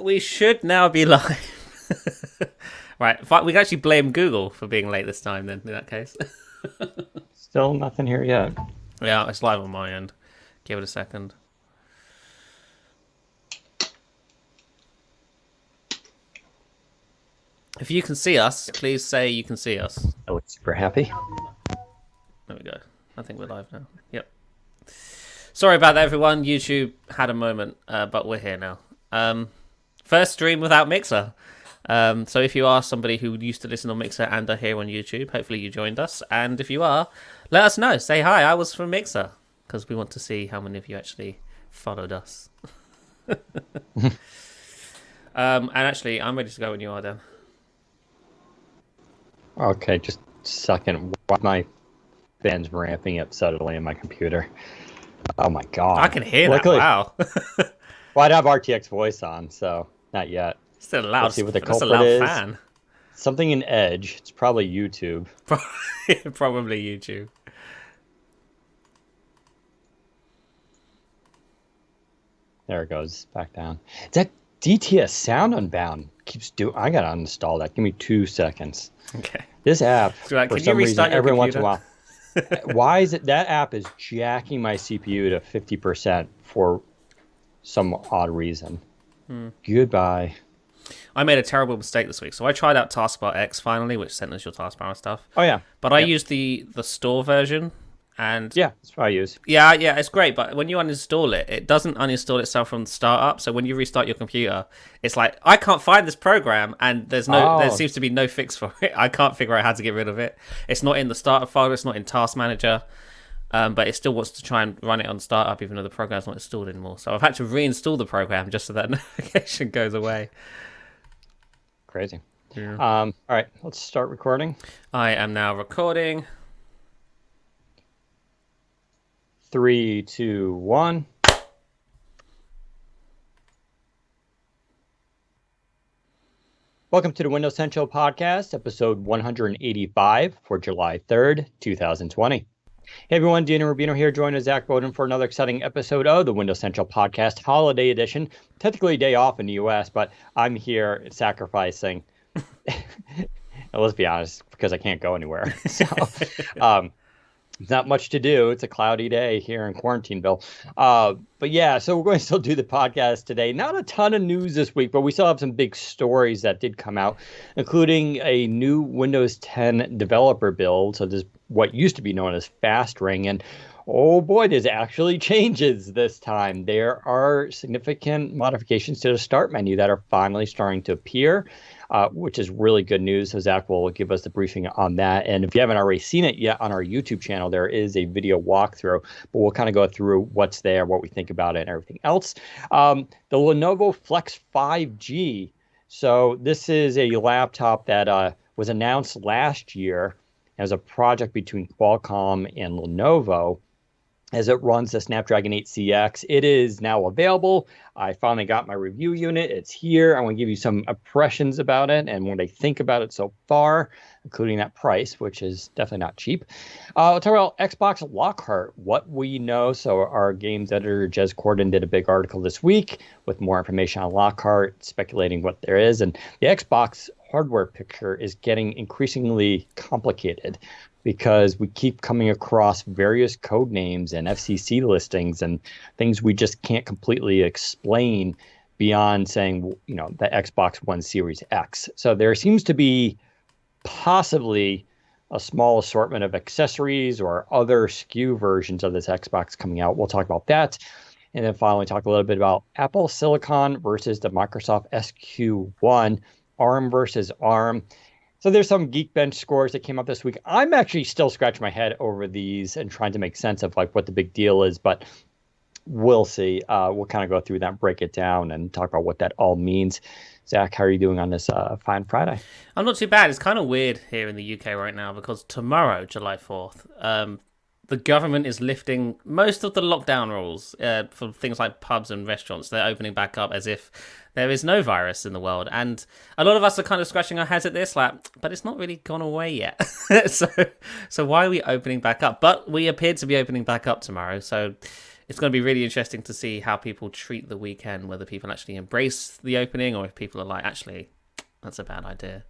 We should now be live. Right, we can actually blame Google for being late this time then, in that case. Still nothing here yet. Yeah, it's live on my end. Give it a second. If you can see us, please say you can see us. I look super happy. There we go. I think we're live now. Yep. Sorry about that, everyone. YouTube had a moment, but we're here now. First stream without Mixer. So if you are somebody who used to listen on Mixer and are here on YouTube, hopefully you joined us. And if you are, let us know. Say hi, I was from Mixer. Because we want to see how many of you actually followed us. And actually, I'm ready to go when you are, Dan. Okay, just a second. My fan's ramping up suddenly in my computer. Oh my god. I can hear Luckily, that, wow. Well, I'd have RTX voice on, so not yet. Still a loud, Let's see what the that's a culprit loud is. fan. Something in Edge. It's probably YouTube. Probably YouTube. There it goes, back down. That DTS Sound Unbound keeps doing. I gotta uninstall that. Give me 2 seconds. Okay. This app, So, like, for can you some reason, restart your every once in a computer? while. Why is it that app is jacking my CPU to 50% for some odd reason? Goodbye. I made a terrible mistake this week. So I tried out Taskbar X finally, which sent us your taskbar stuff. Oh yeah, But I used the store version, and yeah, that's what I use. yeah, it's great. But when you uninstall it, it doesn't uninstall itself from the startup. So when you restart your computer, it's like I can't find this program, and there seems to be no fix for it. I can't figure out how to get rid of it. It's not in the startup folder. It's not in Task Manager. But it still wants to try and run it on startup, even though the program's not installed anymore. So I've had to reinstall the program just so that notification goes away. Crazy. Yeah. All right, let's start recording. I am now recording. 3, 2, 1. Welcome to the Windows Central Podcast, episode 185 for July 3rd, 2020. Hey everyone, Dean and Rubino here, joined with Zach Bowden for another exciting episode of the Windows Central Podcast Holiday Edition. Technically a day off in the US, but I'm here sacrificing, let's be honest, because I can't go anywhere. So, not much to do. It's a cloudy day here in Quarantineville. But yeah, so we're going to still do the podcast today. Not a ton of news this week, but we still have some big stories that did come out, including a new Windows 10 developer build. So this is what used to be known as Fast Ring. And oh boy, there's actually changes this time. There are significant modifications to the start menu that are finally starting to appear. Which is really good news. So Zach will give us the briefing on that. And if you haven't already seen it yet on our YouTube channel, there is a video walkthrough, but we'll kind of go through what's there, what we think about it, and everything else. The Lenovo Flex 5G. So this is a laptop that was announced last year as a project between Qualcomm and Lenovo, as it runs the Snapdragon 8CX. It is now available. I finally got my review unit. It's here. I want to give you some impressions about it and what I think about it so far, including that price, which is definitely not cheap. We'll talk about Xbox Lockhart, what we know. So our games editor, Jez Corden, did a big article this week with more information on Lockhart, speculating what there is. And the Xbox hardware picture is getting increasingly complicated, because we keep coming across various code names and FCC listings and things we just can't completely explain beyond saying, you know, the Xbox One Series X. So there seems to be possibly a small assortment of accessories or other SKU versions of this Xbox coming out. We'll talk about that. And then finally talk a little bit about Apple Silicon versus the Microsoft SQ1, ARM versus ARM. So there's some Geekbench scores that came up this week. I'm actually still scratching my head over these and trying to make sense of like what the big deal is, but we'll see. We'll kind of go through that, break it down, and talk about what that all means. Zach, how are you doing on this fine Friday? I'm not too bad. It's kind of weird here in the UK right now because tomorrow, July 4th, the government is lifting most of the lockdown rules for things like pubs and restaurants. They're opening back up as if there is no virus in the world. And a lot of us are kind of scratching our heads at this, like, but it's not really gone away yet. so why are we opening back up? But we appear to be opening back up tomorrow. So it's going to be really interesting to see how people treat the weekend, whether people actually embrace the opening or if people are like, actually, that's a bad idea.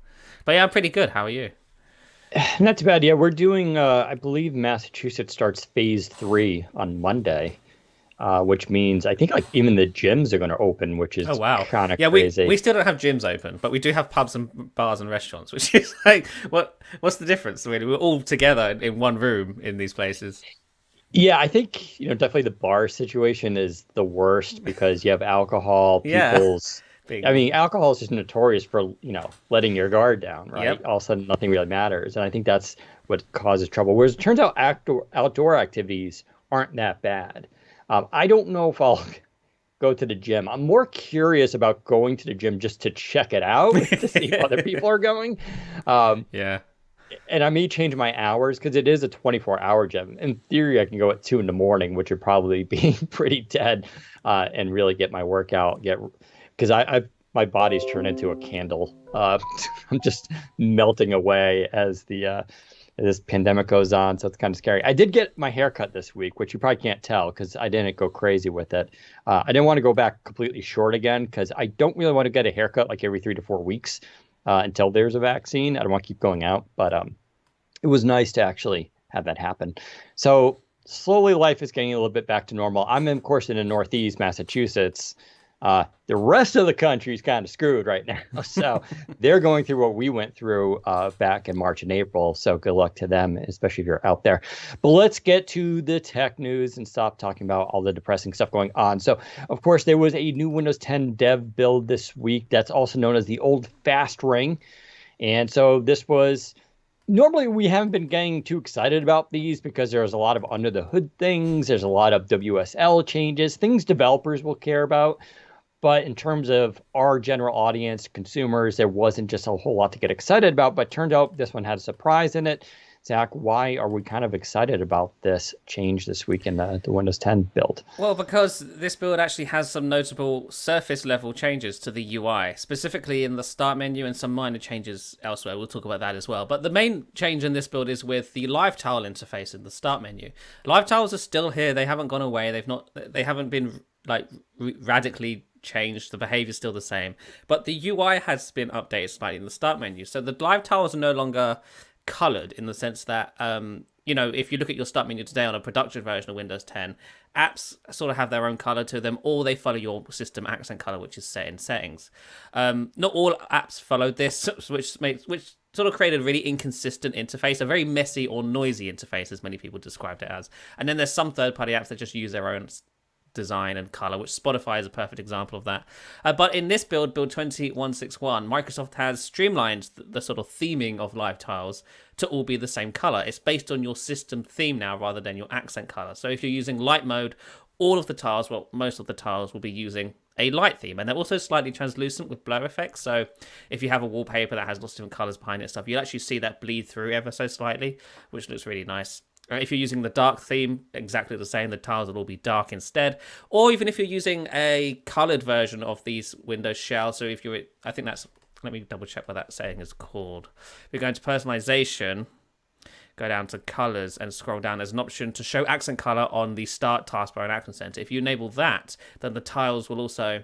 But yeah, I'm pretty good. How are you? Not too bad. Yeah, we're doing, I believe Massachusetts starts phase 3 on Monday, which means I think like even the gyms are going to open, which Oh is wow. kind of Yeah, crazy. we still don't have gyms open, but we do have pubs and bars and restaurants, which is like what's the difference? Really, we're all together in one room in these places. Yeah, I think, definitely the bar situation is the worst because you have alcohol, Yeah. I Big. mean, alcohol is just notorious for, letting your guard down, right? Yep. All of a sudden, nothing really matters. And I think that's what causes trouble. Whereas it turns out outdoor activities aren't that bad. I don't know if I'll go to the gym. I'm more curious about going to the gym just to check it out to see if other people are going. Um, Yeah. and I may change my hours because it is a 24-hour gym. In theory, I can go at 2 in the morning, which would probably be pretty dead, and really get my workout. Because my body's turned into a candle. I'm just melting away as this pandemic goes on, so it's kind of scary. I did get my hair cut this week, which you probably can't tell because I didn't go crazy with it. I didn't want to go back completely short again because I don't really want to get a haircut like every 3 to 4 weeks until there's a vaccine. I don't want to keep going out, but it was nice to actually have that happen. So slowly, life is getting a little bit back to normal. I'm, of course, in the Northeast, Massachusetts. The rest of the country is kind of screwed right now. So they're going through what we went through back in March and April. So good luck to them, especially if you're out there. But let's get to the tech news and stop talking about all the depressing stuff going on. So, of course, there was a new Windows 10 dev build this week. That's also known as the old fast ring. And so this was normally we haven't been getting too excited about these because there's a lot of under the hood things. There's a lot of WSL changes, things developers will care about. But in terms of our general audience, consumers, there wasn't just a whole lot to get excited about. But turned out this one had a surprise in it. Zach, why are we kind of excited about this change this week in the Windows 10 build? Well, because this build actually has some notable surface level changes to the UI, specifically in the start menu and some minor changes elsewhere. We'll talk about that as well. But the main change in this build is with the live tile interface in the start menu. Live tiles are still here. They haven't gone away. They haven't been like radically changed. The behavior is still the same, but the UI has been updated slightly in the start menu. So the live tiles are no longer colored in the sense that if you look at your start menu today on a production version of Windows 10, apps sort of have their own color to them, or they follow your system accent color, which is set in settings. Not all apps followed this, which sort of created a really inconsistent interface, a very messy or noisy interface, as many people described it as. And then there's some third-party apps that just use their own design and color, which Spotify is a perfect example of that. But in this build 20161, Microsoft has streamlined the sort of theming of live tiles to all be the same color. It's based on your system theme now rather than your accent color. So if you're using light mode, all of the tiles, well, most of the tiles will be using a light theme, and they're also slightly translucent with blur effects. So if you have a wallpaper that has lots of different colors behind it and stuff, you'll actually see that bleed through ever so slightly, which looks really nice. If you're using the dark theme, exactly the same. The tiles will all be dark instead. Or even if you're using a colored version of these Windows shells. So if you're, I think that's, let me double check what that setting is called. We're going to personalization, go down to colors and scroll down. There's an option to show accent color on the start taskbar and action center. If you enable that, then the tiles will also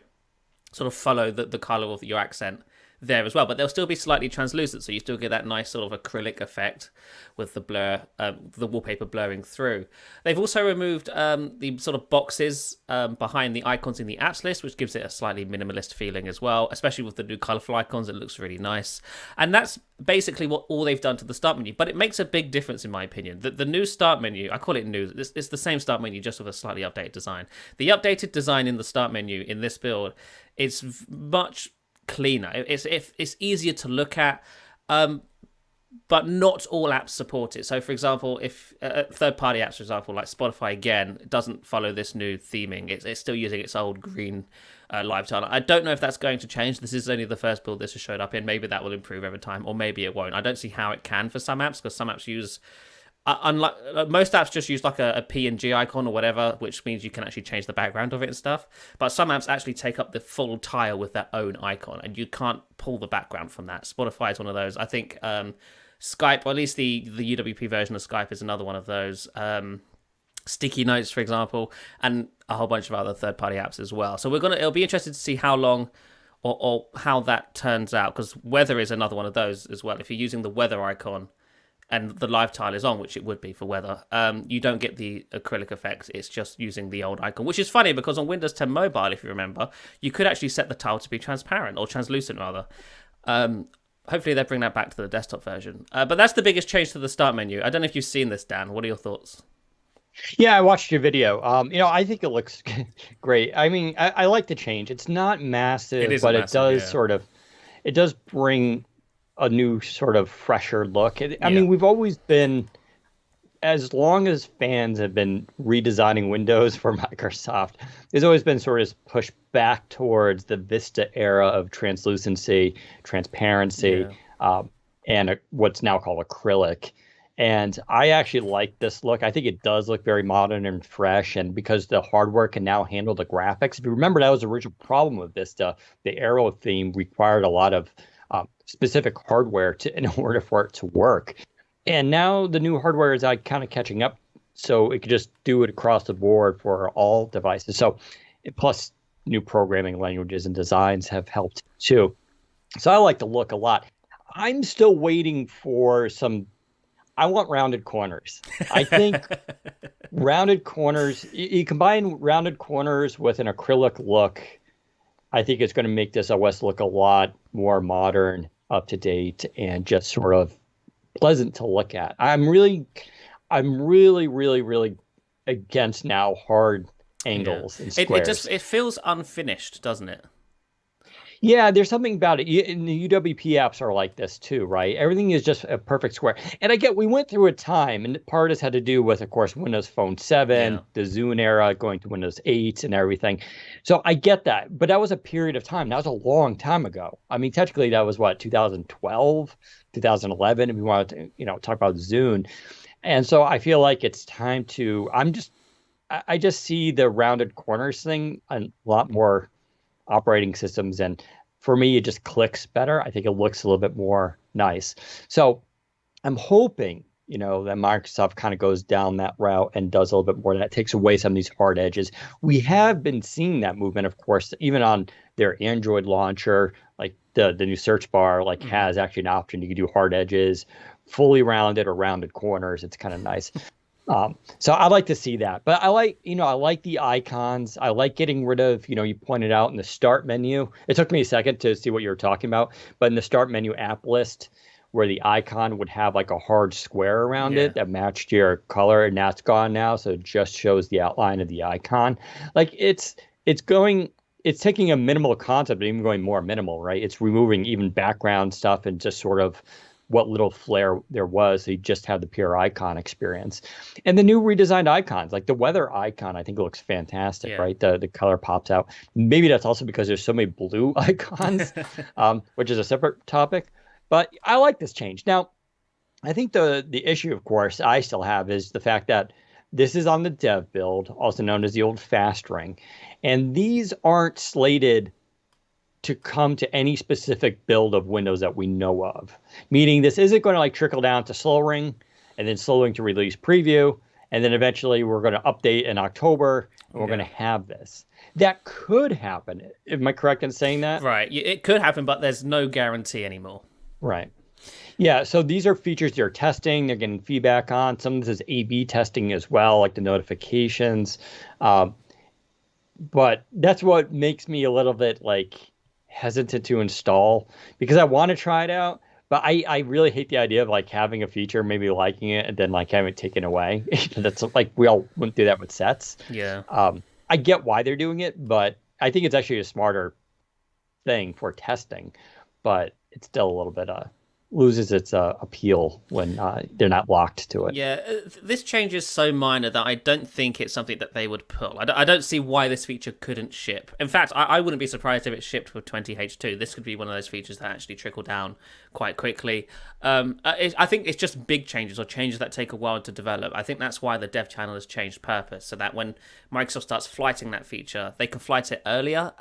sort of follow the color of your accent there as well, but they'll still be slightly translucent, so you still get that nice sort of acrylic effect with the blur, the wallpaper blurring through. They've also removed the sort of boxes behind the icons in the apps list, which gives it a slightly minimalist feeling as well, especially with the new colorful icons. It looks really nice, and that's basically all they've done to the start menu. But it makes a big difference in my opinion. The new start menu, I call it new, it's the same start menu just with a slightly updated design. The updated design in the start menu in this build is much cleaner. It's easier to look at, but not all apps support it. So for example, if third-party apps, for example, like Spotify again, doesn't follow this new theming, it's still using its old green live tile. I don't know if that's going to change. This is only the first build this has showed up in. Maybe that will improve over time, or maybe it won't. I don't see how it can for some apps, because some apps use unlike most apps just use like a PNG icon or whatever, which means you can actually change the background of it and stuff. But some apps actually take up the full tile with their own icon, and you can't pull the background from that. Spotify is one of those. I think Skype, or at least the UWP version of Skype, is another one of those. Sticky Notes, for example, and a whole bunch of other third-party apps as well. So it'll be interesting to see how long or how that turns out, because weather is another one of those as well. If you're using the weather icon and the live tile is on, which it would be for weather, you don't get the acrylic effects. It's just using the old icon, which is funny because on Windows 10 Mobile, if you remember, you could actually set the tile to be transparent or translucent rather. Hopefully they bring that back to the desktop version. But that's the biggest change to the start menu. I don't know if you've seen this, Dan. What are your thoughts? Yeah, I watched your video. I think it looks great. I mean, I like the change. It's not massive, but it does it does bring a new sort of fresher look. I mean, we've always been, as long as fans have been redesigning Windows for Microsoft, there's always been sort of pushed back towards the Vista era of translucency, transparency, and what's now called acrylic. And I actually like this look. I think it does look very modern and fresh. And because the hardware can now handle the graphics, if you remember, that was the original problem with Vista. The Arrow theme required a lot of specific hardware in order for it to work. And now the new hardware is kind of catching up, so it could just do it across the board for all devices. So, plus new programming languages and designs have helped too. So I like the look a lot. I'm still waiting for I want rounded corners. I think rounded corners, you combine rounded corners with an acrylic look, I think it's going to make this OS look a lot more modern, up to date, and just sort of pleasant to look at. I'm really against now hard angles and squares. It feels unfinished, doesn't it? Yeah, there's something about it. And the UWP apps are like this too, right? Everything is just a perfect square. And we went through a time, and part of this had to do with, of course, Windows Phone 7, the Zune era, going to Windows 8 and everything. So I get that. But that was a period of time. That was a long time ago. I mean, technically, that was 2012, 2011, if we wanted to, talk about Zune. And so I feel like it's time to, I just see the rounded corners thing a lot more operating systems, and for me it just clicks better. I think it looks a little bit more nice. So I'm hoping that Microsoft kind of goes down that route and does a little bit more, that takes away some of these hard edges. We have been seeing that movement, of course, even on their Android launcher, like the new search bar has actually an option. You can do hard edges, fully rounded or rounded corners. It's kind of nice. So I like to see that, but I like the icons. I like getting rid of, you pointed out in the start menu. It took me a second to see what you were talking about, but in the start menu app list, where the icon would have like a hard square around it that matched your color, and that's gone now. So it just shows the outline of the icon. Like it's taking a minimal concept, but even going more minimal, right? It's removing even background stuff and just sort of what little flair there was. So you just have the pure icon experience. And the new redesigned icons, like the weather icon, I think looks fantastic, right? The color pops out. Maybe that's also because there's so many blue icons, which is a separate topic. But I like this change. Now, I think the issue, of course, I still have is the fact that this is on the dev build, also known as the old fast ring. And these aren't slated to come to any specific build of Windows that we know of. Meaning this isn't going to trickle down to slow ring, and then slow ring to release preview, and then eventually we're going to update in October, and we're going to have this. That could happen. Am I correct in saying that? Right. It could happen, but there's no guarantee anymore. Right. Yeah, so these are features they're testing, they're getting feedback on. Some of this is A/B testing as well, like the notifications. But that's what makes me a little bit hesitant to install, because I want to try it out, but I really hate the idea of having a feature, maybe liking it, and then having it taken away. That's we all went through that with sets. Yeah. I get why they're doing it, but I think it's actually a smarter thing for testing, but it's still a little bit loses its appeal when they're not locked to it. Yeah, this change is so minor that I don't think it's something that they would pull. I don't see why this feature couldn't ship. In fact, I wouldn't be surprised if it shipped with 20H2. This could be one of those features that actually trickle down quite quickly. I think it's just big changes or changes that take a while to develop. I think that's why the dev channel has changed purpose, so that when Microsoft starts flighting that feature, they can flight it earlier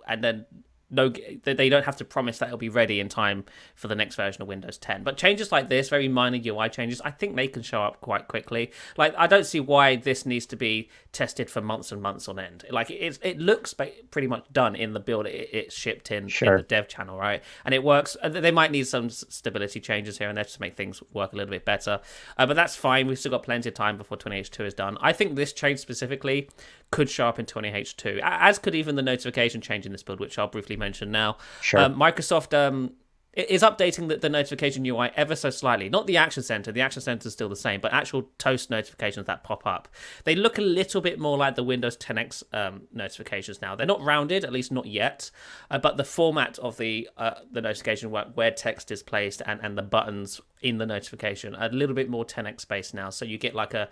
and then they don't have to promise that it'll be ready in time for the next version of Windows 10. But changes like this, very minor UI changes, I think they can show up quite quickly. Like, I don't see why this needs to be tested for months and months on end. Like, it looks pretty much done in the build it's shipped in the dev channel, right? And it works. They might need some stability changes here and there to make things work a little bit better. But that's fine. We've still got plenty of time before 20H2 is done. I think this change specifically could show up in 20H2, as could even the notification change in this build, which I'll briefly mention now. Microsoft is updating the notification UI ever so slightly. Not the Action Center. The Action Center is still the same, but actual Toast notifications that pop up. They look a little bit more like the Windows 10X notifications now. They're not rounded, at least not yet, but the format of the notification where text is placed and the buttons in the notification are a little bit more 10X based now. So you get like a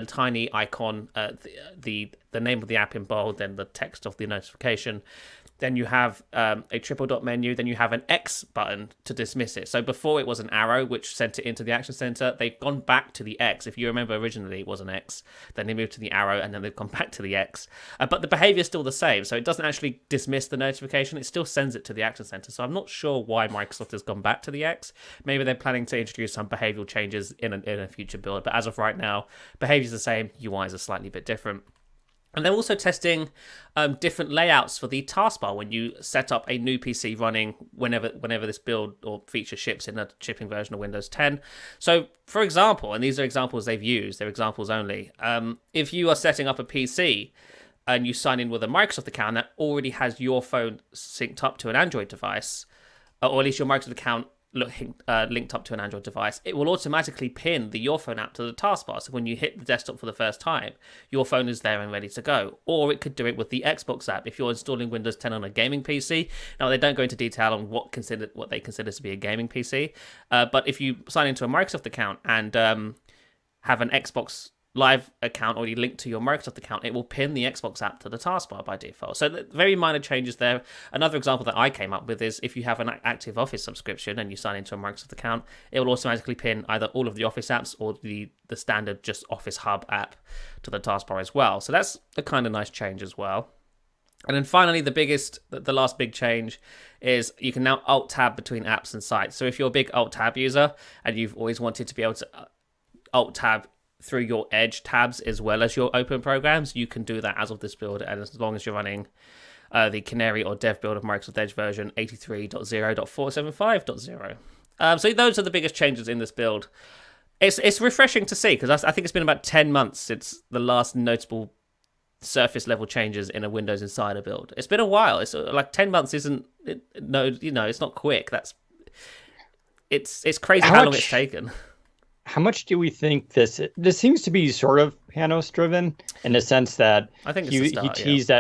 tiny icon, the name of the app in bold, then the text of the notification. Then you have a triple dot menu. Then you have an X button to dismiss it. So before it was an arrow, which sent it into the Action Center. They've gone back to the X. If you remember, originally it was an X. Then they moved to the arrow, and then they've gone back to the X. But the behavior is still the same. So it doesn't actually dismiss the notification. It still sends it to the Action Center. So I'm not sure why Microsoft has gone back to the X. Maybe they're planning to introduce some behavioral changes in a future build. But as of right now, behavior is the same. UIs are slightly bit different. And they're also testing different layouts for the taskbar when you set up a new PC running whenever this build or feature ships in a shipping version of Windows 10. So, for example, and these are examples they've used, they're examples only, if you are setting up a PC and you sign in with a Microsoft account that already has your phone synced up to an Android device, or at least your Microsoft account linked up to an Android device, it will automatically pin the Your Phone app to the taskbar. So when you hit the desktop for the first time, your phone is there and ready to go. Or it could do it with the Xbox app if you're installing Windows 10 on a gaming PC. Now, they don't go into detail on what they consider to be a gaming PC, but if you sign into a Microsoft account and have an Xbox Live account already linked to your Microsoft account, it will pin the Xbox app to the taskbar by default. So very minor changes there. Another example that I came up with is if you have an active Office subscription and you sign into a Microsoft account, it will automatically pin either all of the Office apps or the standard just Office Hub app to the taskbar as well. So that's a kind of nice change as well. And then finally, the last big change is you can now Alt-Tab between apps and sites. So if you're a big Alt-Tab user and you've always wanted to be able to Alt-Tab through your Edge tabs as well as your open programs, you can do that as of this build, and as long as you're running the Canary or dev build of Microsoft Edge version 83.0.475.0. So those are the biggest changes in this build. It's refreshing to see, because I think it's been about 10 months since the last notable surface level changes in a Windows Insider build. It's been a while. It's like 10 months it's not quick. It's crazy how long it's taken. How much do we think this seems to be sort of Panos driven in the sense that I think he teased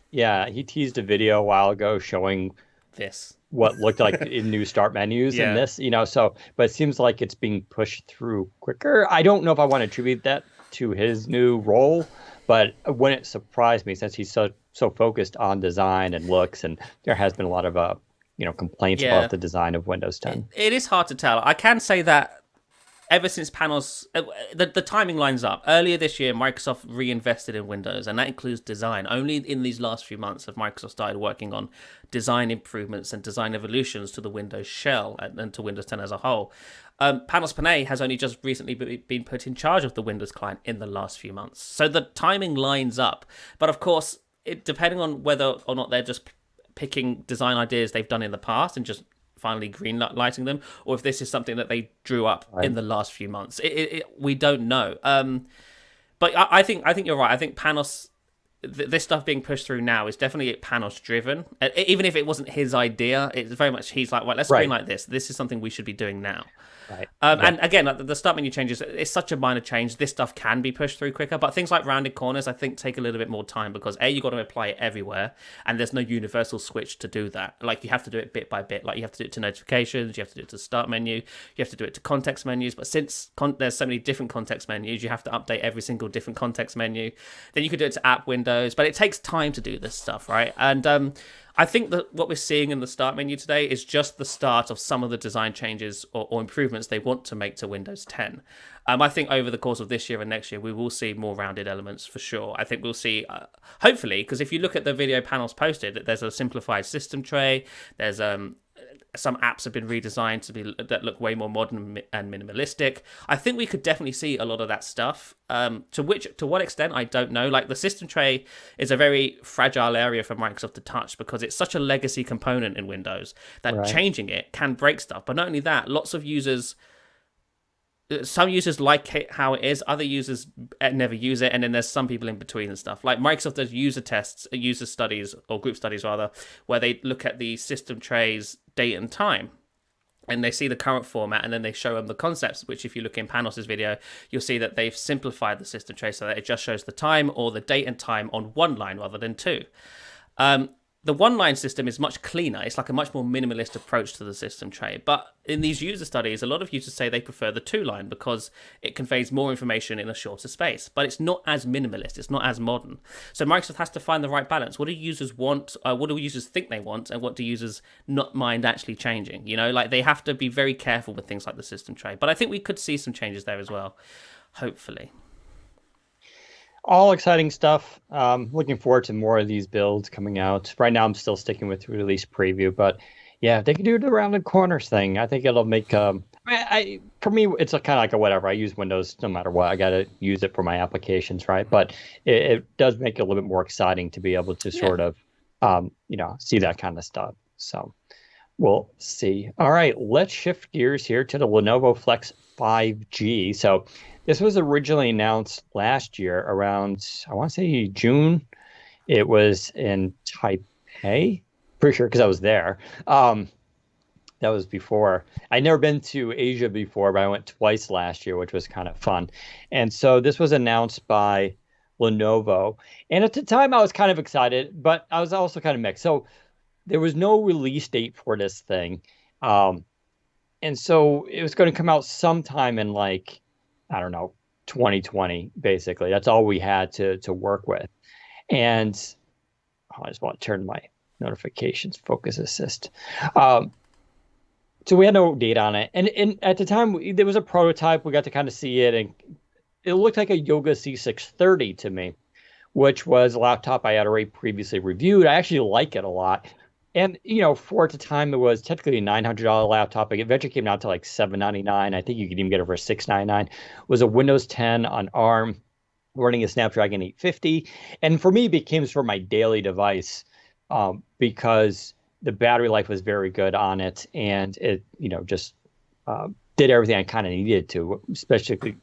he teased a video a while ago showing this what looked like in new start menus and this, but it seems like it's being pushed through quicker. I don't know if I want to attribute that to his new role, but when it surprised me, since he's so focused on design and looks, and there has been a lot of complaints about the design of Windows 10. It is hard to tell. I can say that ever since Panos, the timing lines up. Earlier this year, Microsoft reinvested in Windows, and that includes design. Only in these last few months have Microsoft started working on design improvements and design evolutions to the Windows shell and to Windows 10 as a whole. Panos Panay has only just recently been put in charge of the Windows client in the last few months. So the timing lines up. But of course, depending on whether or not they're just picking design ideas they've done in the past and just finally green lighting them, or if this is something that they drew up in the last few months, we don't know. But I think you're right. I think Panos, this stuff being pushed through now is definitely Panos driven. Even if it wasn't his idea, it's very much he's like, well, let's green light this. This is something we should be doing now. Right. And again, the start menu changes, it's such a minor change. This stuff can be pushed through quicker, but things like rounded corners, I think, take a little bit more time because you've got to apply it everywhere, and there's no universal switch to do that. Like, you have to do it bit by bit. Like, you have to do it to notifications, you have to do it to start menu, you have to do it to context menus. But since there's so many different context menus, you have to update every single different context menu. Then you could do it to app windows. Windows, but it takes time to do this stuff, right? And I think that what we're seeing in the start menu today is just the start of some of the design changes or improvements they want to make to Windows 10. I think over the course of this year and next year, we will see more rounded elements for sure. I think we'll see, hopefully, because if you look at the video panels posted, there's a simplified system tray. There's some apps have been redesigned that look way more modern and minimalistic. I think we could definitely see a lot of that stuff. To what extent, I don't know. Like, the system tray is a very fragile area for Microsoft to touch because it's such a legacy component in Windows that changing it can break stuff. But not only that, some users like it how it is, other users never use it, and then there's some people in between and stuff. Like, Microsoft does user studies, or group studies rather, where they look at the system trays date and time, and they see the current format, and then they show them the concepts, which if you look in Panos' video, you'll see that they've simplified the system tray so that it just shows the time or the date and time on one line rather than two. The one-line system is much cleaner. It's like a much more minimalist approach to the system tray. But in these user studies, a lot of users say they prefer the two-line because it conveys more information in a shorter space. But it's not as minimalist. It's not as modern. So Microsoft has to find the right balance. What do users want? What do users think they want? And what do users not mind actually changing? You know, like, they have to be very careful with things like the system tray. But I think we could see some changes there as well, hopefully. All exciting stuff. Looking forward to more of these builds coming out. Right now, I'm still sticking with release preview, but yeah, if they can do the rounded corners thing, I think it'll make. For me, it's kind of like a whatever. I use Windows no matter what. I got to use it for my applications, right? But it does make it a little bit more exciting to be able to sort of, see that kind of stuff. So we'll see. All right, let's shift gears here to the Lenovo Flex 5G. So this was originally announced last year around, I want to say June. It was in Taipei, pretty sure, because I was there. That was before. I'd never been to Asia before, but I went twice last year, which was kind of fun. And so this was announced by Lenovo. And at the time, I was kind of excited, but I was also kind of mixed. So there was no release date for this thing. And so it was going to come out sometime in, like, I don't know, 2020, basically. That's all we had to work with. And I just want to turn my notifications, focus assist. So we had no date on it. And at the time, there was a prototype. We got to kind of see it. And it looked like a Yoga C630 to me, which was a laptop I had already previously reviewed. I actually like it a lot. And, for at the time, it was technically a $900 laptop. It eventually came down to like $799. I think you could even get it for $699. It was a Windows 10 on ARM running a Snapdragon 850. And for me, it became sort of my daily device because the battery life was very good on it. And it, just did everything I kind of needed to, especially,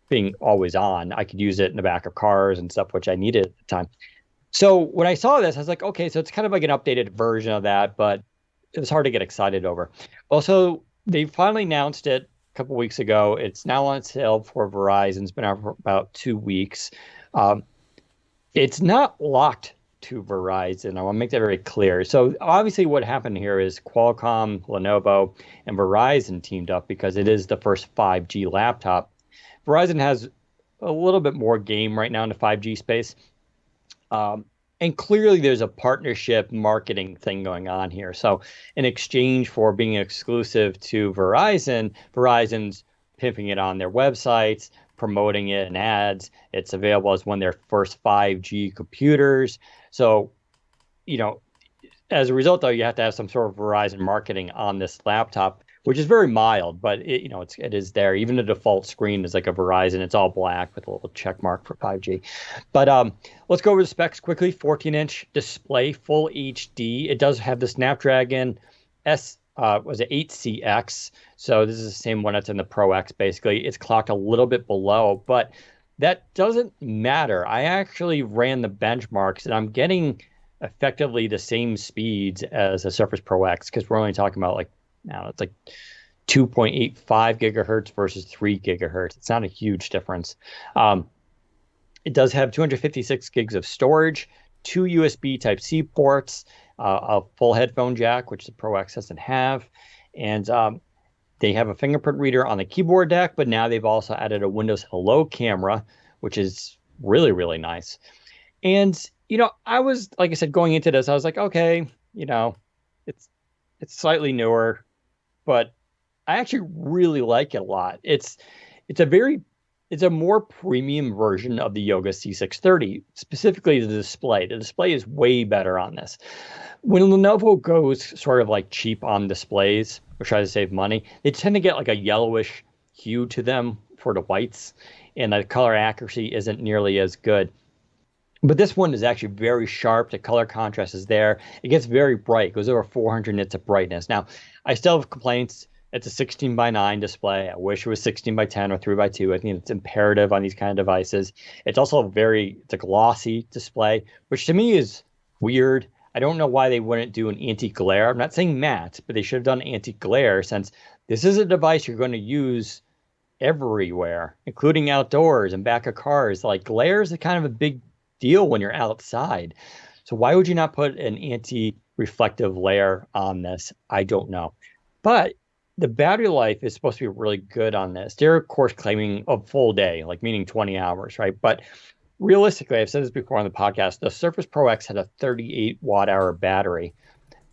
being always on. I could use it in the back of cars and stuff, which I needed at the time. So when I saw this, I was like, okay, so it's kind of like an updated version of that, but it was hard to get excited over. Also, they finally announced it a couple weeks ago. It's now on sale for Verizon. It's been out for about 2 weeks. It's not locked to Verizon. I want to make that very clear. So obviously what happened here is Qualcomm, Lenovo, and Verizon teamed up because it is the first 5G laptop. Verizon has a little bit more game right now in the 5G space. And clearly there's a partnership marketing thing going on here. So in exchange for being exclusive to Verizon, Verizon's pimping it on their websites, promoting it in ads. It's available as one of their first 5G computers. So, as a result, though, you have to have some sort of Verizon marketing on this laptop, which is very mild, but it is there. Even the default screen is like a Verizon. It's all black with a little check mark for 5G. But let's go over the specs quickly. 14-inch display, full HD. It does have the Snapdragon 8CX. So this is the same one that's in the Pro X, basically. It's clocked a little bit below, but that doesn't matter. I actually ran the benchmarks, and I'm getting effectively the same speeds as a Surface Pro X, because we're only talking about it's like 2.85 gigahertz versus 3 gigahertz. It's not a huge difference. It does have 256 gigs of storage, 2 USB Type-C ports, a full headphone jack, which the Pro X doesn't have. And they have a fingerprint reader on the keyboard deck, but now they've also added a Windows Hello camera, which is really, really nice. And I was, like I said, going into this, I was like, okay, it's it's slightly newer, but I actually really like it a lot. It's a very it's a more premium version of the Yoga C630, specifically the display. The display is way better on this. When Lenovo goes sort of like cheap on displays or tries to save money, they tend to get like a yellowish hue to them for the whites, and the color accuracy isn't nearly as good. But this one is actually very sharp. The color contrast is there. It gets very bright. It goes over 400 nits of brightness. Now, I still have complaints. It's a 16 by 9 display. I wish it was 16 by 10 or 3 by 2. I think it's imperative on these kind of devices. It's also it's a glossy display, which to me is weird. I don't know why they wouldn't do an anti-glare. I'm not saying matte, but they should have done anti-glare since this is a device you're going to use everywhere, including outdoors and back of cars. Like glare is a kind of a big deal when you're outside. So why would you not put an anti-reflective layer on this? I don't know. But the battery life is supposed to be really good on this. They're of course claiming a full day, like meaning 20 hours, right? But realistically, I've said this before on the podcast, the Surface Pro X had a 38 watt hour battery.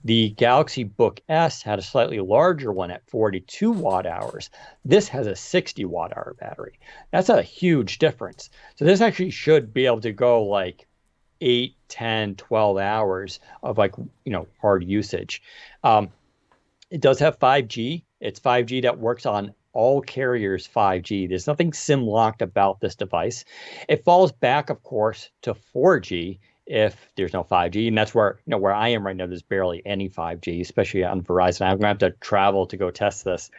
The Galaxy Book S had a slightly larger one at 42 watt hours. This has a 60 watt hour battery. That's a huge difference. So this actually should be able to go like 8, 10, 12 hours of hard usage. It does have 5G. It's 5G that works on all carriers 5G. There's nothing SIM locked about this device. It falls back, of course, to 4G if there's no 5G. And that's where I am right now, there's barely any 5G, especially on Verizon. I'm going to have to travel to go test this.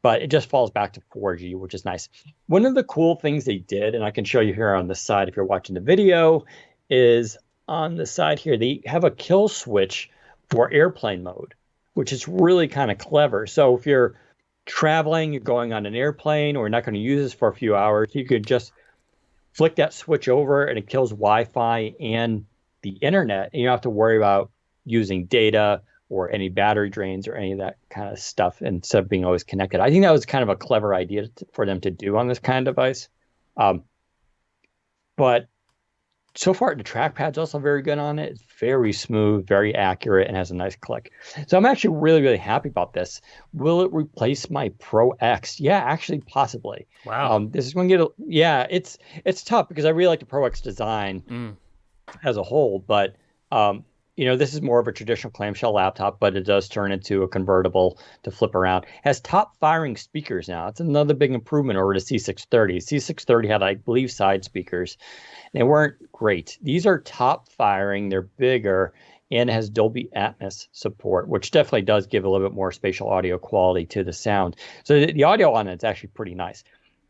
But it just falls back to 4G, which is nice. One of the cool things they did, and I can show you here on the side if you're watching the video, is on the side here, they have a kill switch for airplane mode, which is really kind of clever. So if you're traveling, you're going on an airplane, or you're not going to use this for a few hours, you could just flick that switch over and it kills Wi-Fi and the internet. And you don't have to worry about using data or any battery drains or any of that kind of stuff instead of being always connected. I think that was kind of a clever idea for them to do on this kind of device. But so far, the trackpad's also very good on it. It's very smooth, very accurate, and has a nice click. So I'm actually really, really happy about this. Will it replace my Pro X? Yeah, actually, possibly. Wow. This is going to it's tough because I really like the Pro X design as a whole, but this is more of a traditional clamshell laptop, but it does turn into a convertible to flip around. It has top firing speakers now. It's another big improvement over the C630. C630 had, I believe, side speakers. They weren't great. These are top firing. They're bigger, and it has Dolby Atmos support, which definitely does give a little bit more spatial audio quality to the sound. So the audio on it's actually pretty nice.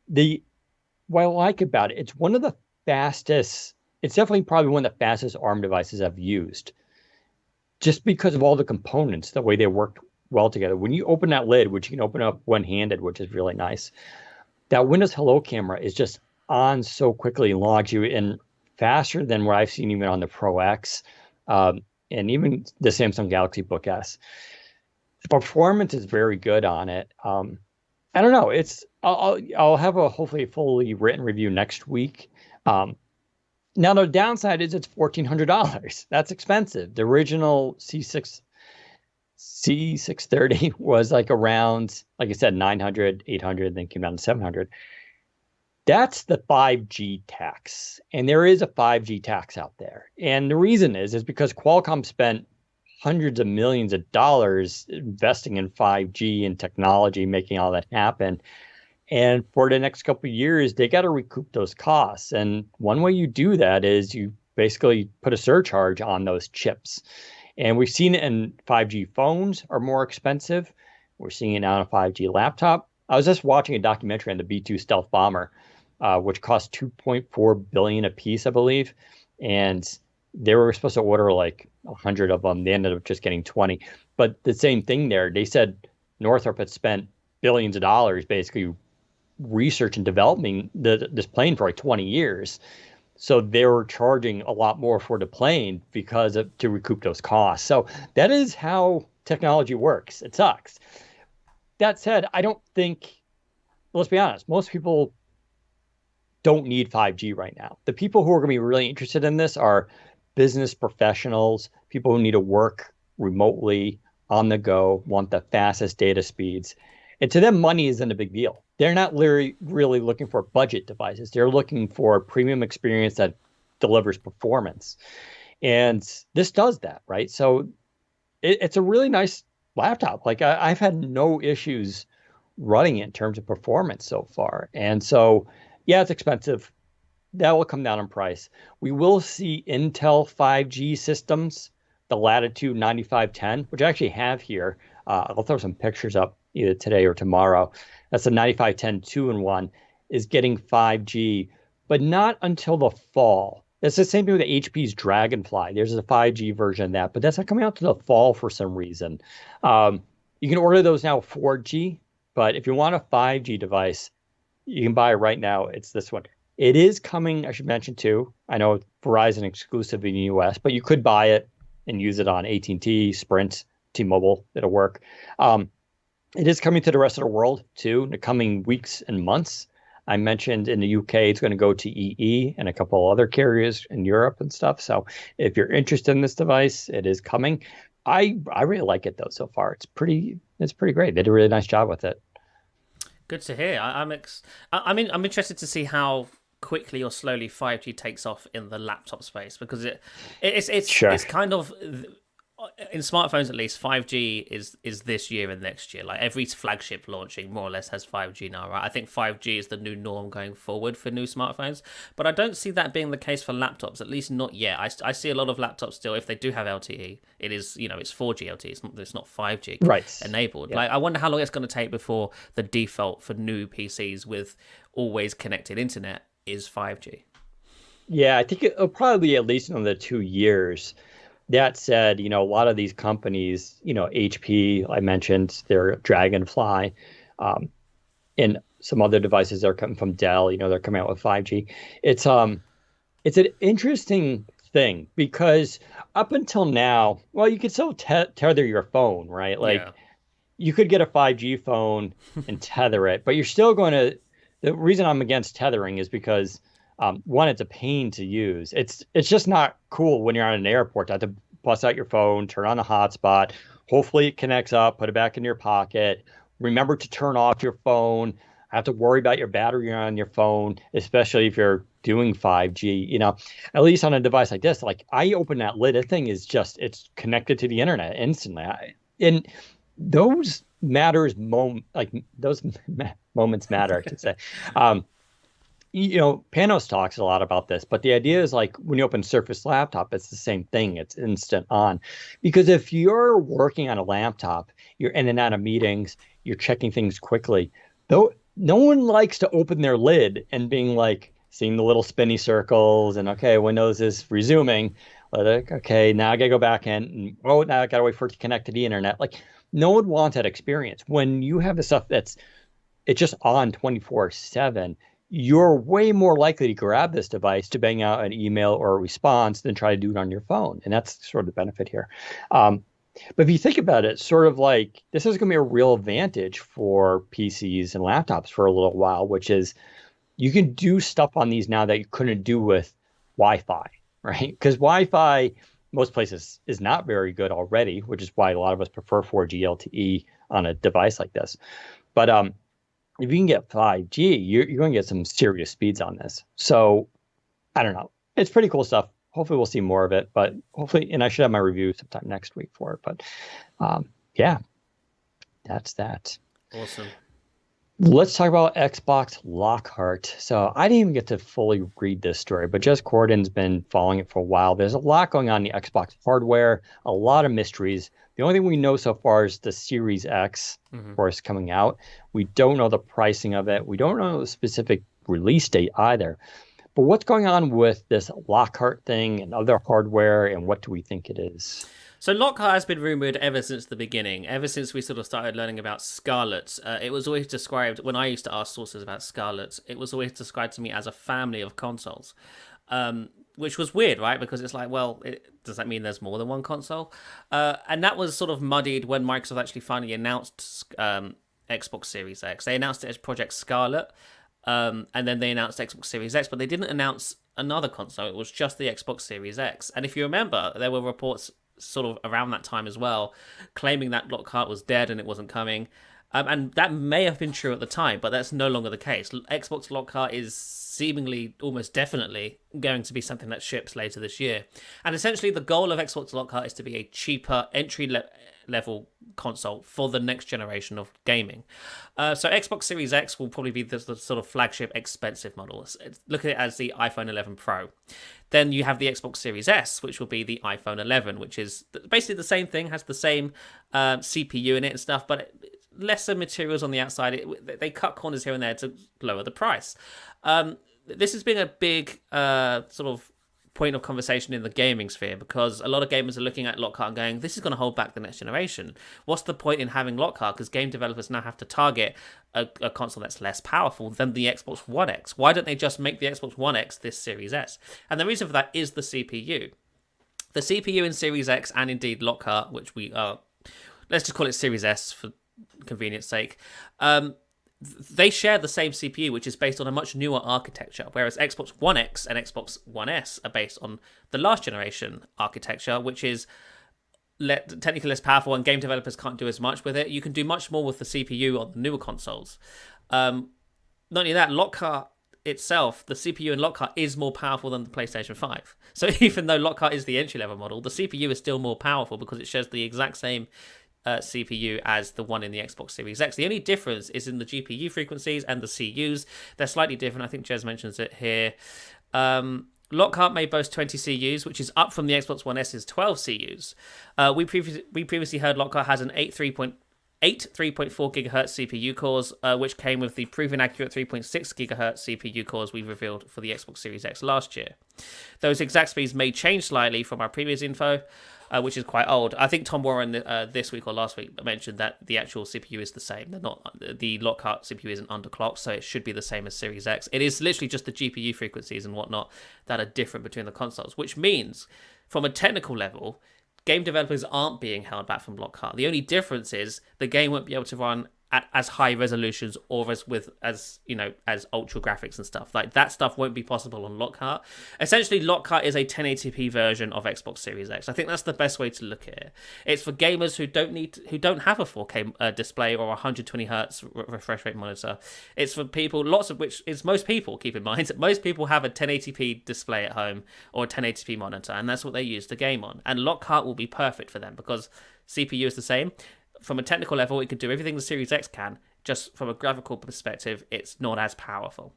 What I like about it, it's one of the fastest. It's definitely probably one of the fastest ARM devices I've used, just because of all the components, the way they work well together. When you open that lid, which you can open up one-handed, which is really nice, that Windows Hello camera is just on so quickly and logs you in faster than what I've seen even on the Pro X and even the Samsung Galaxy Book S. The performance is very good on it. I don't know. I'll have a hopefully fully written review next week. Now the downside is it's $1,400. That's expensive. The original C630 was like around, like I said, 900, 800, then came down to 700. That's the 5G tax. And there is a 5G tax out there. And the reason is because Qualcomm spent hundreds of millions of dollars investing in 5G and technology, making all that happen. And for the next couple of years, they got to recoup those costs. And one way you do that is you basically put a surcharge on those chips. And we've seen it in 5G phones are more expensive. We're seeing it now on a 5G laptop. I was just watching a documentary on the B-2 stealth bomber, which cost $2.4 billion a piece, I believe. And they were supposed to order like 100 of them. They ended up just getting 20. But the same thing there, they said Northrop had spent billions of dollars basically research and developing this plane for like 20 years. So they were charging a lot more for the plane to recoup those costs. So that is how technology works. It sucks. That said, I don't think, let's be honest, most people don't need 5G right now. The people who are going to be really interested in this are business professionals, people who need to work remotely on the go, want the fastest data speeds. And to them, money isn't a big deal. They're not really looking for budget devices. They're looking for a premium experience that delivers performance. And this does that, right? So it's a really nice laptop. Like I've had no issues running it in terms of performance so far. And so, yeah, it's expensive. That will come down in price. We will see Intel 5G systems, the Latitude 9510, which I actually have here. I'll throw some pictures up either today or tomorrow. That's the 9510 2-in-1 is getting 5G, but not until the fall. It's the same thing with HP's Dragonfly. There's a 5G version of that, but that's not coming out to the fall for some reason. You can order those now 4G, but if you want a 5G device, you can buy it right now. It's this one. It is coming, I should mention too. I know Verizon exclusive in the US, but you could buy it and use it on AT&T, Sprint, T-Mobile. It'll work. It is coming to the rest of the world too in the coming weeks and months. I mentioned in the UK, it's going to go to EE and a couple other carriers in Europe and stuff. So if you're interested in this device, it is coming. I really like it though so far. It's pretty great. They did a really nice job with it. Good to hear. I'm interested to see how quickly or slowly 5G takes off in the laptop space, because it's kind of, in smartphones at least, 5G is this year and next year. Like every flagship launching more or less has 5G now, right? I think 5G is the new norm going forward for new smartphones, but I don't see that being the case for laptops, at least not yet. I see a lot of laptops still, if they do have LTE, it is, it's 4G LTE, it's not 5G enabled. Yeah. Like I wonder how long it's going to take before the default for new PCs with always connected internet is 5G. Yeah, I think it'll probably be at least another 2 years. That said, a lot of these companies, HP, I mentioned, their Dragonfly, and some other devices that are coming from Dell, they're coming out with 5G. It's an interesting thing because up until now, well, you could still tether your phone, right? Like you could get a 5G phone and tether it, but you're still going to. The reason I'm against tethering is because one, it's a pain to use. It's just not cool when you're on an airport to have to bust out your phone, turn on a hotspot. Hopefully it connects up, put it back in your pocket. Remember to turn off your phone. Have to worry about your battery on your phone, especially if you're doing 5G. At least on a device like this, like I open that lid, that thing is it's connected to the internet instantly. And those moments matter, I should say. Panos talks a lot about this, but the idea is like when you open Surface laptop, it's the same thing. It's instant on. Because if you're working on a laptop, you're in and out of meetings, you're checking things quickly. Though no one likes to open their lid and being like seeing the little spinny circles and okay, Windows is resuming. Okay, now I gotta go back in. And, now I gotta wait for it to connect to the internet. Like no one wants that experience. When you have the stuff it's just on 24/7, you're way more likely to grab this device to bang out an email or a response than try to do it on your phone. And that's sort of the benefit here. But if you think about it, sort of like this is going to be a real advantage for PCs and laptops for a little while, which is you can do stuff on these now that you couldn't do with Wi-Fi, right? Because Wi-Fi, most places, is not very good already, which is why a lot of us prefer 4G LTE on a device like this. But if you can get 5G, you're going to get some serious speeds on this. So I don't know. It's pretty cool stuff. Hopefully we'll see more of it, but hopefully, and I should have my review sometime next week for it. But yeah, that's that. Awesome. Let's talk about Xbox Lockhart. So I didn't even get to fully read this story, but Jez Corden's been following it for a while. There's a lot going on in the Xbox hardware, a lot of mysteries. The only thing we know so far is the Series X, of course, coming out. We don't know the pricing of it. We don't know the specific release date either. But what's going on with this Lockhart thing and other hardware, and what do we think it is? So Lockhart has been rumored ever since the beginning, ever since we sort of started learning about Scarlett. It was always described, when I used to ask sources about Scarlett, it was always described to me as a family of consoles, which was weird, right? Because it's like, well, does that mean there's more than one console? And that was sort of muddied when Microsoft actually finally announced Xbox Series X. They announced it as Project Scarlett, and then they announced Xbox Series X, but they didn't announce another console. It was just the Xbox Series X. And if you remember, there were reports sort of around that time as well, claiming that Lockhart was dead and it wasn't coming. And that may have been true at the time, but that's no longer the case. Xbox Lockhart is seemingly, almost definitely, going to be something that ships later this year. And essentially, the goal of Xbox Lockhart is to be a cheaper entry-level console for the next generation of gaming. So Xbox Series X will probably be the sort of flagship expensive model. Look at it as the iPhone 11 Pro. Then you have the Xbox Series S, which will be the iPhone 11, which is basically the same thing, has the same CPU in it and stuff, but lesser materials on the outside. They cut corners here and there to lower the price. This has been a big sort of point of conversation in the gaming sphere, because a lot of gamers are looking at Lockhart and going, this is going to hold back the next generation. What's the point in having Lockhart? Because game developers now have to target a console that's less powerful than the Xbox One X. Why don't they just make the Xbox One X this Series S? And the reason for that is the CPU. The CPU in Series X, and indeed Lockhart, which we are, let's just call it Series S for convenience sake, they share the same CPU, which is based on a much newer architecture, whereas Xbox One X and Xbox One S are based on the last generation architecture, which is technically less powerful, and game developers can't do as much with it. You can do much more with the CPU on the newer consoles. Not only that, Lockhart itself, the CPU in Lockhart is more powerful than the PlayStation 5. So even though Lockhart is the entry-level model, the CPU is still more powerful because it shares the exact same CPU as the one in the Xbox Series X. The only difference is in the GPU frequencies and the CUs. They're slightly different. I think Jez mentions it here. Lockhart may boast 20 CUs, which is up from the Xbox One S's 12 CUs. We previously heard Lockhart has an 3.4 gigahertz CPU cores, which came with the proven accurate 3.6 gigahertz CPU cores we revealed for the Xbox Series X last year. Those exact speeds may change slightly from our previous info, which is quite old. I think Tom Warren this week or last week mentioned that the actual CPU is the same. The Lockhart CPU isn't underclocked, so it should be the same as Series X. It is literally just the GPU frequencies and whatnot that are different between the consoles, which means, from a technical level, game developers aren't being held back from Lockhart. The only difference is the game won't be able to run at as high resolutions or as ultra graphics and stuff. Like, that stuff won't be possible on Lockhart. Essentially, Lockhart is a 1080p version of Xbox Series X. I think that's the best way to look at it. It's for gamers who don't have a 4K display or a 120 hertz refresh rate monitor. It's for people, lots of which is most people. Keep in mind, most people have a 1080p display at home or a 1080p monitor, and that's what they use the game on. And Lockhart will be perfect for them because CPU is the same. From a technical level, it could do everything the Series X can. Just from a graphical perspective, it's not as powerful.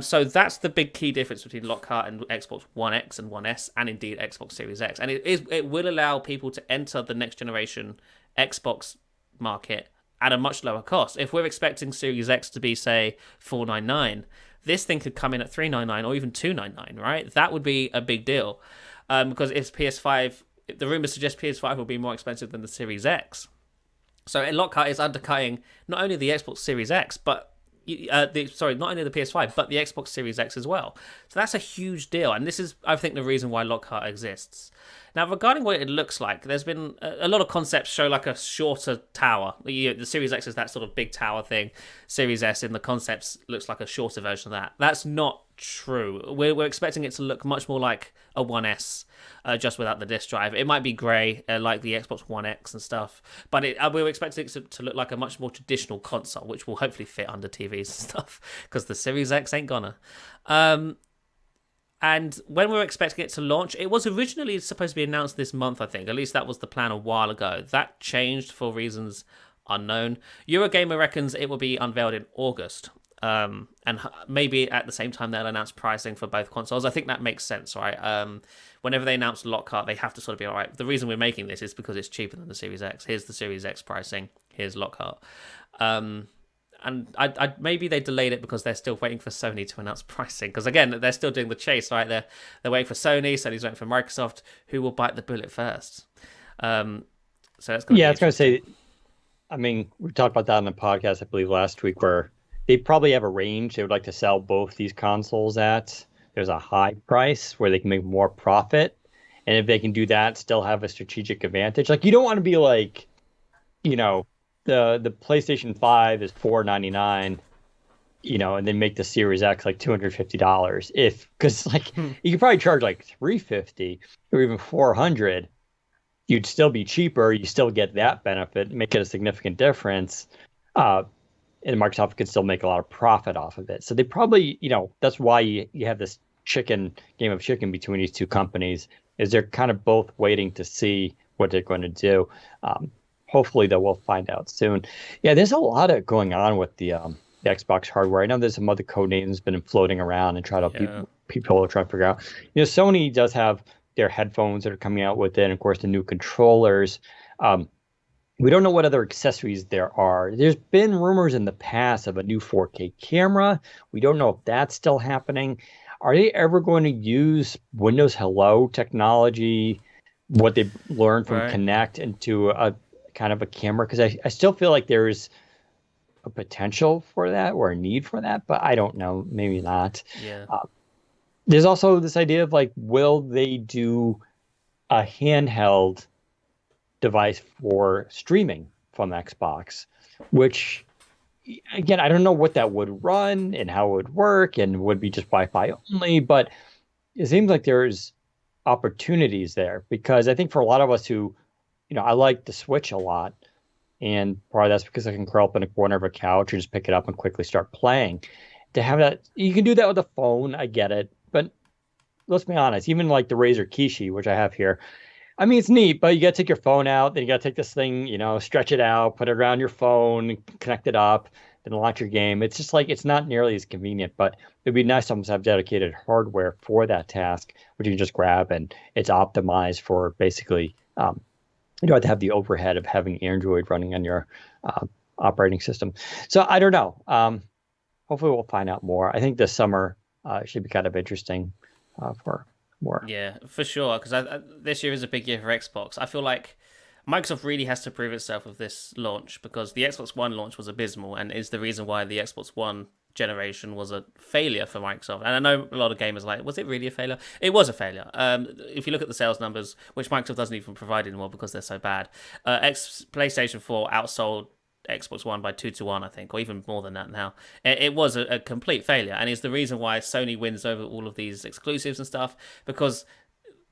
So that's the big key difference between Lockhart and Xbox One X and One S, and indeed Xbox Series X. And it will allow people to enter the next generation Xbox market at a much lower cost. If we're expecting Series X to be, say, $499, this thing could come in at $399 or even $299, right? That would be a big deal, because if PS5, the rumors suggest PS5 will be more expensive than the Series X. So Lockhart is undercutting not only the Xbox Series X, but not only the PS5, but the Xbox Series X as well. So that's a huge deal, and this is, I think, the reason why Lockhart exists. Now, regarding what it looks like, there's been a lot of concepts show like a shorter tower. The Series X is that sort of big tower thing. Series S in the concepts looks like a shorter version of that. That's not true. We're expecting it to look much more like a One S, just without the disk drive. It might be grey, like the Xbox One X and stuff, but we're expecting it to look like a much more traditional console, which will hopefully fit under TVs and stuff, because the Series X ain't gonna. And when we were expecting it to launch, it was originally supposed to be announced this month, I think. At least that was the plan a while ago. That changed for reasons unknown. Eurogamer reckons it will be unveiled in August. And maybe at the same time they'll announce pricing for both consoles. I think that makes sense, right? Whenever they announce Lockhart, they have to sort of be, all right, the reason we're making this is because it's cheaper than the Series X. Here's the Series X pricing. Here's Lockhart. And I maybe they delayed it because they're still waiting for Sony to announce pricing. Because again, they're still doing the chase, right? They're waiting for Sony. Sony's waiting for Microsoft. Who will bite the bullet first? So that's going to I was going to say, I mean, we talked about that on the podcast, I believe, last week, where they probably have a range they would like to sell both these consoles at. There's a high price where they can make more profit. And if they can do that, still have a strategic advantage. Like, you don't want to be like, the PlayStation 5 is $499, and then make the Series X like $250 because like you could probably charge like 350 or even 400. You'd still be cheaper. You still get that benefit, make it a significant difference. Uh, and Microsoft could still make a lot of profit off of it. So they probably, that's why you have this game of chicken between these two companies, is they're kind of both waiting to see what they're going to do. Hopefully, though, we'll find out soon. Yeah, there's a lot of going on with the Xbox hardware. I know there's some other code names been floating around and people are trying to figure out. Sony does have their headphones that are coming out with it, and of course the new controllers. We don't know what other accessories there are. There's been rumors in the past of a new 4K camera. We don't know if that's still happening. Are they ever going to use Windows Hello technology, what they've learned from Kinect, into a kind of a camera? Because I still feel like there's a potential for that or a need for that, but I don't know. Maybe not. Yeah. There's also this idea of like, will they do a handheld device for streaming from Xbox, which again, I don't know what that would run and how it would work and would be just Wi-Fi only, but it seems like there's opportunities there because I think for a lot of us who, I like the Switch a lot, and part of that's because I can curl up in a corner of a couch or just pick it up and quickly start playing. To have that, you can do that with a phone, I get it, but let's be honest, even like the Razer Kishi, which I have here, I mean, it's neat, but you got to take your phone out, then you got to take this thing, stretch it out, put it around your phone, connect it up, then launch your game. It's just like, it's not nearly as convenient, but it'd be nice to almost have dedicated hardware for that task, which you can just grab, and it's optimized for basically, you don't have to have the overhead of having Android running on your operating system. So I don't know. Hopefully we'll find out more. I think this summer should be kind of interesting for more. Yeah, for sure. Because this year is a big year for Xbox. I feel like Microsoft really has to prove itself with this launch, because the Xbox One launch was abysmal and is the reason why the Xbox One generation was a failure for Microsoft. And I know a lot of gamers are like, was it really a failure? It was a failure. If you look at the sales numbers, which Microsoft doesn't even provide anymore because they're so bad, PlayStation 4 outsold Xbox One by 2-1, I think, or even more than that now. It was a complete failure, and it's the reason why Sony wins over all of these exclusives and stuff, because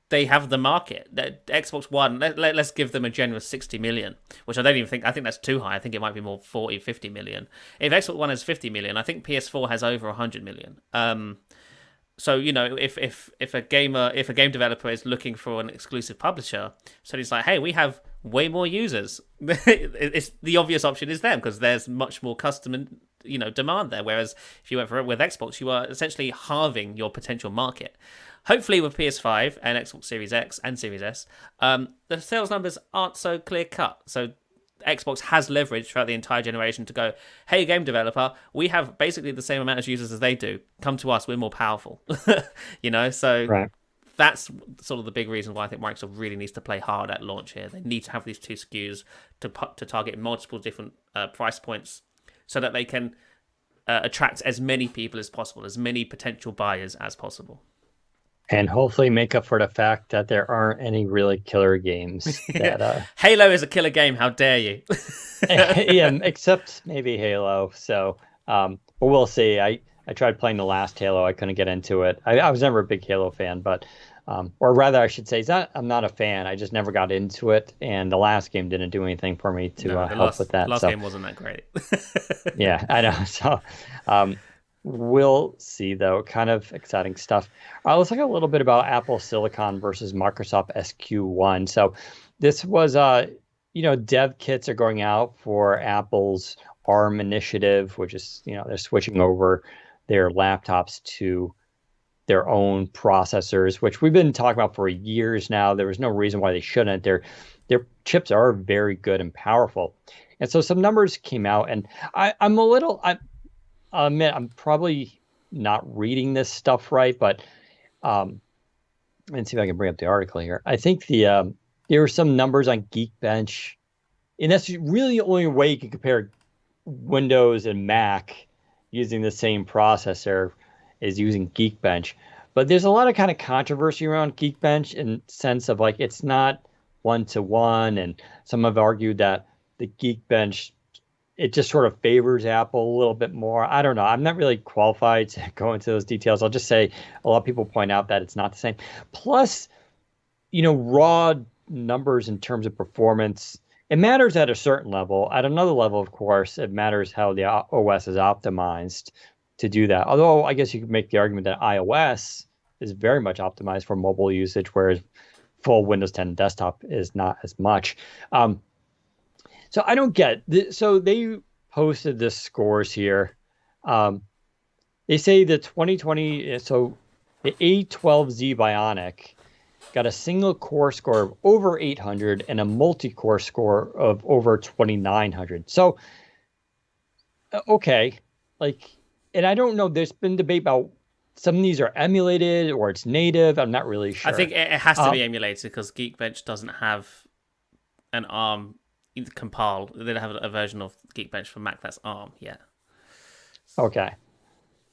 they have the market. That Xbox One, let's give them a generous 60 million, which I don't even think, I think that's too high. I think it might be more 40, 50 million. If Xbox One has 50 million, I think PS4 has over 100 million. So, if a game developer is looking for an exclusive publisher, so it's like, hey, we have way more users. It's the obvious option is them, because there's much more customer, demand there. Whereas if you went with Xbox, you are essentially halving your potential market. Hopefully with PS5 and Xbox Series X and Series S, the sales numbers aren't so clear cut. So Xbox has leverage throughout the entire generation to go, hey, game developer, we have basically the same amount of users as they do. Come to us, we're more powerful. So right. That's sort of the big reason why I think Microsoft really needs to play hard at launch here. They need to have these two SKUs to target multiple different price points, so that they can attract as many people as possible, as many potential buyers as possible. And hopefully make up for the fact that there aren't any really killer games. That Halo is a killer game. How dare you? Yeah, except maybe Halo. So, but we'll see. I tried playing the last Halo. I couldn't get into it. I was never a big Halo fan, but or rather, I should say, I'm not a fan. I just never got into it, and the last game didn't do anything for me to help with that. The last game wasn't that great. Yeah, I know. So. We'll see, though. Kind of exciting stuff. Let's talk a little bit about Apple Silicon versus Microsoft SQ1. So this was, dev kits are going out for Apple's ARM initiative, which is, they're switching over their laptops to their own processors, which we've been talking about for years now. There was no reason why they shouldn't. Their chips are very good and powerful. And so some numbers came out, and I'll admit, I'm probably not reading this stuff right, but let's see if I can bring up the article here. I think there were some numbers on Geekbench, and that's really the only way you can compare Windows and Mac using the same processor is using Geekbench. But there's a lot of kind of controversy around Geekbench in the sense of like it's not one-to-one, and some have argued that the Geekbench it just sort of favors Apple a little bit more. I don't know. I'm not really qualified to go into those details. I'll just say a lot of people point out that it's not the same. Plus, raw numbers in terms of performance, it matters at a certain level. At another level, of course, it matters how the OS is optimized to do that. Although I guess you could make the argument that iOS is very much optimized for mobile usage, whereas full Windows 10 desktop is not as much. So I don't get so they posted this scores here. They say the 2020, so the A12Z Bionic got a single core score of over 800 and a multi-core score of over 2,900. So, okay, and I don't know, there's been debate about some of these are emulated or it's native. I'm not really sure. I think it has to be emulated because Geekbench doesn't have an ARM compile. They don't have a version of Geekbench for Mac that's ARM yet. Okay.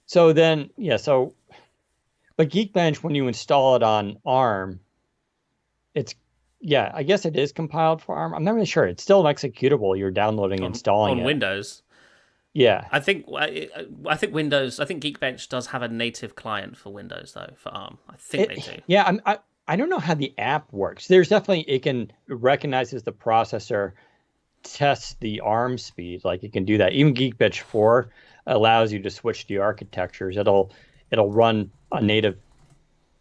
So then, but Geekbench, when you install it on ARM, I guess it is compiled for ARM. I'm not really sure. It's still an executable. You're downloading and installing on Windows. Yeah. I think Windows. I think Geekbench does have a native client for Windows though, for ARM. I think they do. Yeah, I don't know how the app works. There's definitely it recognizes the processor, tests the ARM speed, like it can do that. Even Geekbench 4 allows you to switch the architectures. It'll run a native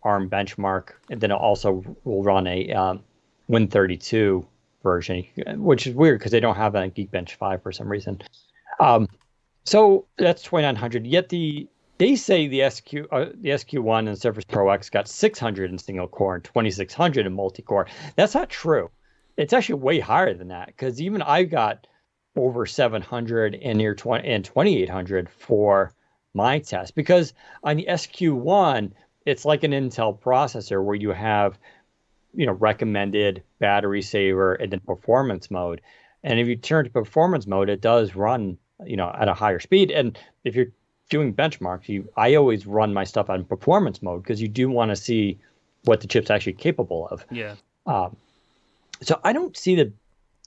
ARM benchmark, and then it also will run a Win32 version, which is weird because they don't have that in Geekbench 5 for some reason. So that's 2,900. Yet they say the SQ1 and Surface Pro X got 600 in single core and 2,600 in multi-core. That's not true. It's actually way higher than that because even I got over 700 and near 2,800 for my test, because on the SQ1 it's like an Intel processor where you have recommended, battery saver, and then performance mode. And if you turn to performance mode, it does run at a higher speed. And if you're doing benchmarks, I always run my stuff on performance mode because you do want to see what the chip's actually capable of. Yeah. So I don't see the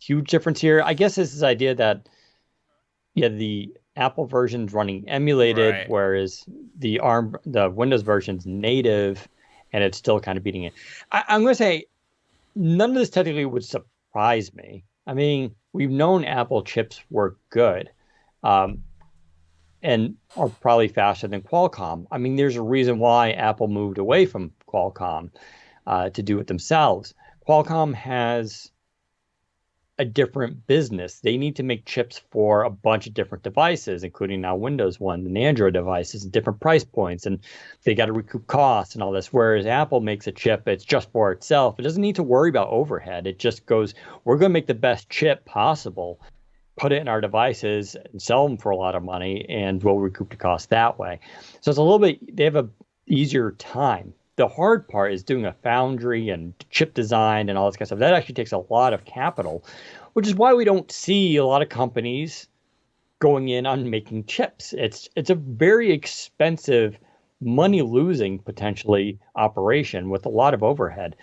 huge difference here. I guess it's this idea that the Apple version's running emulated, right, whereas the Windows version's native, and it's still kind of beating it. I'm going to say none of this technically would surprise me. I mean, we've known Apple chips were good, and are probably faster than Qualcomm. I mean, there's a reason why Apple moved away from Qualcomm to do it themselves. Qualcomm has a different business. They need to make chips for a bunch of different devices, including now Windows One and the Android devices, and different price points, and they got to recoup costs and all this. Whereas Apple makes a chip, it's just for itself. It doesn't need to worry about overhead. It just goes, we're going to make the best chip possible, put it in our devices, and sell them for a lot of money, and we'll recoup the cost that way. So it's a little bit, they have a easier time. The hard part is doing a foundry and chip design and all this kind of stuff. That actually takes a lot of capital, which is why we don't see a lot of companies going in on making chips. It's a very expensive, money-losing, potentially, operation with a lot of overhead.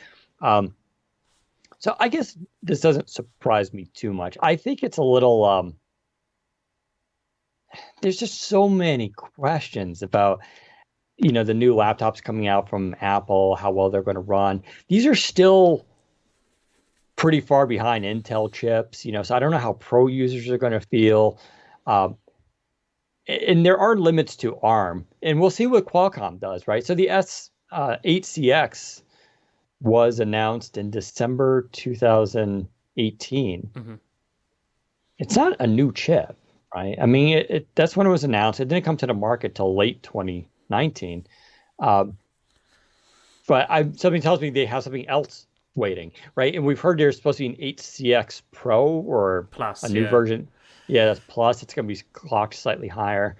So I guess this doesn't surprise me too much. I think it's a little... there's just so many questions about... the new laptops coming out from Apple, how well they're going to run. These are still pretty far behind Intel chips, so I don't know how pro users are going to feel. And there are limits to ARM, and we'll see what Qualcomm does, right? So the S8CX was announced in December 2018. Mm-hmm. It's not a new chip, right? I mean, that's when it was announced. It didn't come to the market till late 2019. But something tells me they have something else waiting, right? And we've heard there's supposed to be an 8CX Pro or Plus, a new version. Yeah, that's Plus. It's going to be clocked slightly higher.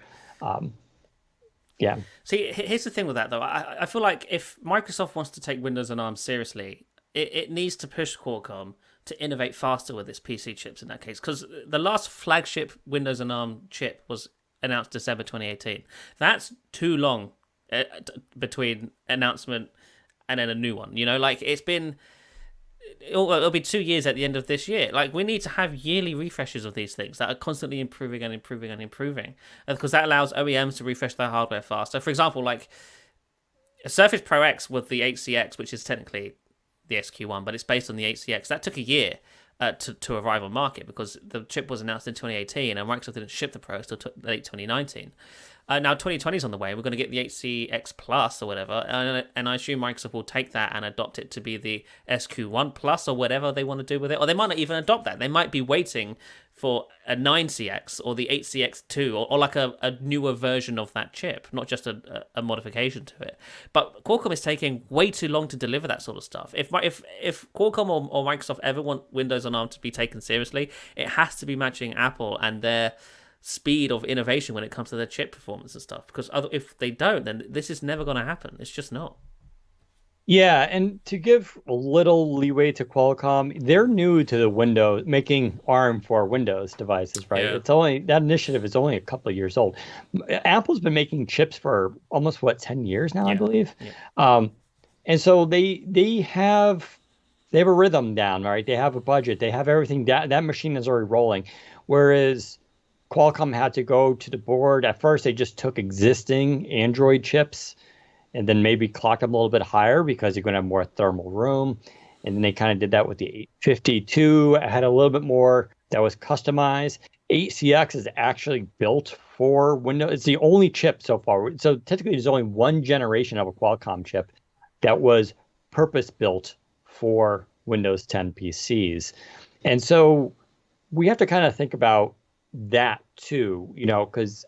Yeah. See, here's the thing with that, though. I feel like if Microsoft wants to take Windows and ARM seriously, it needs to push Qualcomm to innovate faster with its PC chips in that case. Because the last flagship Windows and ARM chip was announced December 2018. That's too long between announcement and then a new one. It's been it'll be 2 years at the end of this year. Like, we need to have yearly refreshes of these things that are constantly improving and improving and improving, because that allows OEMs to refresh their hardware faster. For example, like a Surface Pro X with the 8CX, which is technically the XQ1, but it's based on the 8CX. That took a year to arrive on market because the chip was announced in 2018 and Microsoft didn't ship the Pro until late 2019. Now 2020 is on the way. We're going to get the 8CX Plus or whatever, and I assume Microsoft will take that and adopt it to be the SQ1 Plus or whatever they want to do with it. Or they might not even adopt that. They might be waiting for a 9CX or the 8CX2 or like a newer version of that chip, not just a modification to it. But Qualcomm is taking way too long to deliver that sort of stuff. If Qualcomm or Microsoft ever want Windows on ARM to be taken seriously, it has to be matching Apple and their speed of innovation when it comes to their chip performance and stuff, because if they don't, then this is never going to happen. It's just not. Yeah, and to give a little leeway to Qualcomm, they're new to the Windows, making ARM for Windows devices, right? Yeah. It's only, that initiative is only a couple of years old. Apple's been making chips for almost 10 years now, I believe. Yeah. And so they have a rhythm down, right? They have a budget, they have everything. That machine is already rolling, whereas Qualcomm had to go to the board. At first, they just took existing Android chips and then maybe clocked them a little bit higher because you're going to have more thermal room. And then they kind of did that with the 852. It had a little bit more that was customized. 8CX is actually built for Windows. It's the only chip so far. So technically, there's only one generation of a Qualcomm chip that was purpose-built for Windows 10 PCs. And so we have to kind of think about that too, because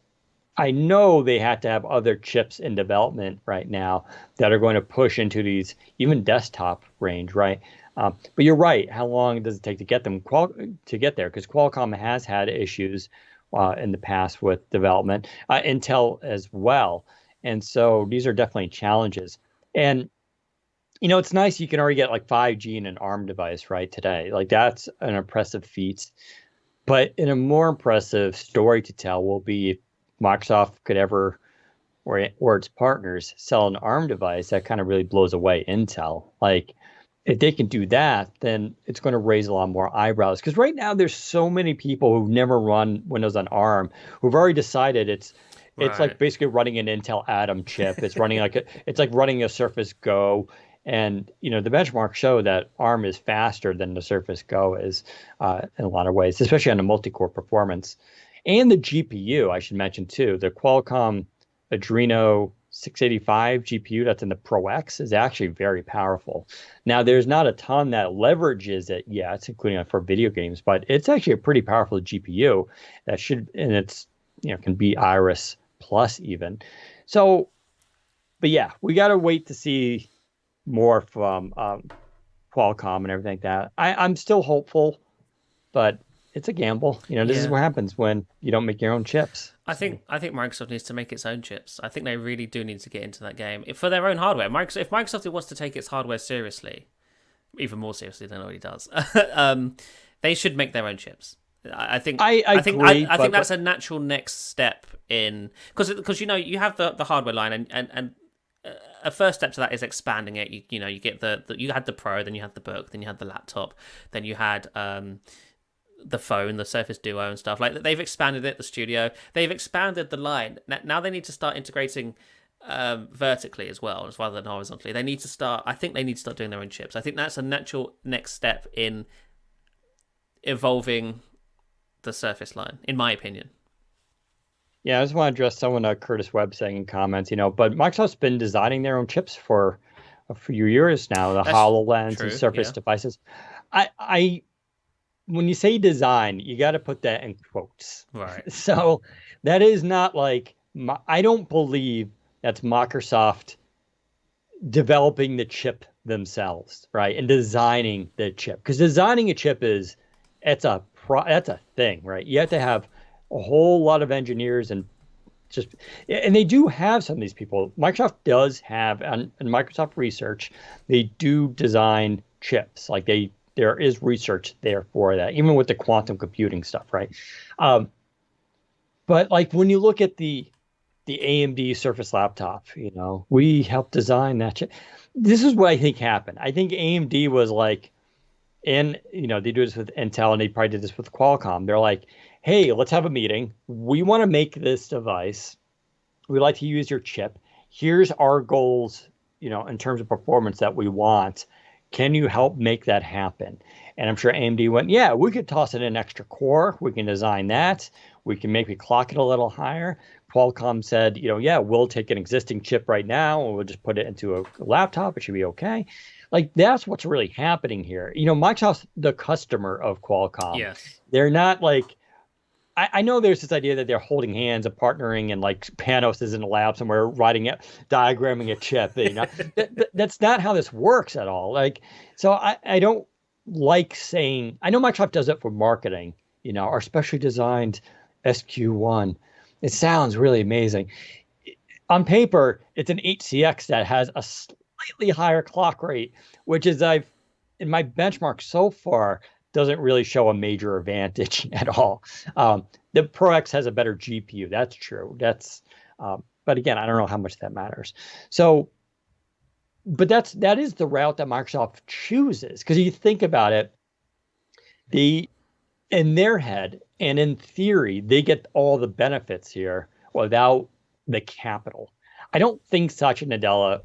I know they had to have other chips in development right now that are going to push into these even desktop range, right? But you're right. How long does it take to get them to get there? Because Qualcomm has had issues in the past with development, Intel as well, and so these are definitely challenges. And it's nice you can already get like 5G in an ARM device right today. Like that's an impressive feat. But in a more impressive story to tell will be if Microsoft could ever, or its partners, sell an ARM device that kind of really blows away Intel. Like, if they can do that, then it's going to raise a lot more eyebrows. Because right now, there's so many people who've never run Windows on ARM who've already decided it's like basically running an Intel Atom chip. It's running it's like running a Surface Go. And, the benchmarks show that ARM is faster than the Surface Go is in a lot of ways, especially on the multi-core performance. And the GPU, I should mention, too. The Qualcomm Adreno 685 GPU that's in the Pro X is actually very powerful. Now, there's not a ton that leverages it yet, including for video games, but it's actually a pretty powerful GPU that and it's, can be Iris Plus even. So, but yeah, we got to wait to see more from Qualcomm and everything like that. I'm still hopeful, but it's a gamble. This is what happens when you don't make your own chips. I think Microsoft needs to make its own chips. I think they really do need to get into that game for their own hardware. If Microsoft wants to take its hardware seriously, even more seriously than it already does, they should make their own chips. I think that's a natural next step in because you have the hardware line and a first step to that is expanding it. You get you had the Pro, then you had the Book, then you had the laptop, then you had the phone, the Surface Duo and stuff. Like, they've expanded it, the Studio. They've expanded the line. Now they need to start integrating vertically as well, as rather than horizontally. I think they need to start doing their own chips. I think that's a natural next step in evolving the Surface line, in my opinion. Yeah, I just want to address someone, Curtis Webb, saying in comments, but Microsoft's been designing their own chips for a few years now, the HoloLens and Surface devices. When you say design, you got to put that in quotes. Right. So that is not like, I don't believe that's Microsoft developing the chip themselves, right? And designing the chip. Because designing a chip that's a thing, right? You have to have a whole lot of engineers and they do have some of these people. Microsoft does have, and Microsoft Research, they do design chips. Like there is research there for that, even with the quantum computing stuff, right? But like when you look at the AMD Surface laptop, we helped design that chip. This is what I think happened. I think AMD was like, and they do this with Intel, and they probably did this with Qualcomm. They're like, hey, let's have a meeting. We want to make this device. We'd like to use your chip. Here's our goals, in terms of performance that we want. Can you help make that happen? And I'm sure AMD went, yeah, we could toss in an extra core. We can design that. We can maybe clock it a little higher. Qualcomm said, yeah, we'll take an existing chip right now and we'll just put it into a laptop. It should be okay. Like, that's what's really happening here. Microsoft's the customer of Qualcomm. Yes. They're not like, I know there's this idea that they're holding hands and partnering, and like Panos is in a lab somewhere writing it, diagramming a chip. That's not how this works at all. Like, so I don't like saying, I know Microsoft does it for marketing, our specially designed SQ1. It sounds really amazing. On paper, it's an HCX that has a slightly higher clock rate, which is in my benchmark so far, doesn't really show a major advantage at all. The Pro X has a better GPU. That's true. But again, I don't know how much that matters. So, but that is the route that Microsoft chooses, because you think about it, in their head and in theory, they get all the benefits here without the capital. I don't think Satya Nadella,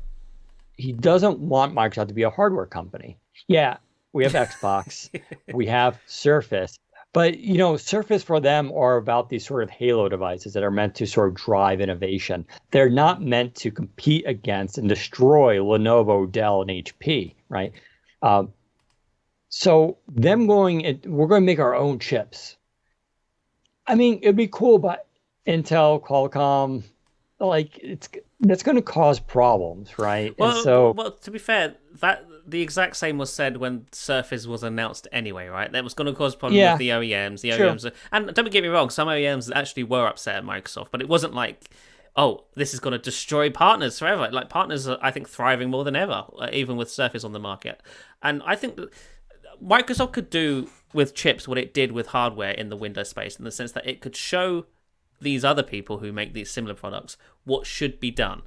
he doesn't want Microsoft to be a hardware company. Yeah, we have Xbox, we have Surface, but Surface for them are about these sort of halo devices that are meant to sort of drive innovation. They're not meant to compete against and destroy Lenovo, Dell, and HP, right? So them we're going to make our own chips. I mean, it'd be cool, but Intel, Qualcomm, like that's going to cause problems, right? Well, to be fair, that the exact same was said when Surface was announced anyway, right? That was going to cause problems with the OEMs. OEMs, and don't get me wrong, some OEMs actually were upset at Microsoft, but it wasn't like, oh, this is going to destroy partners forever. Like, partners are, I think, thriving more than ever, even with Surface on the market. And I think that Microsoft could do with chips what it did with hardware in the Windows space, in the sense that it could show these other people who make these similar products what should be done.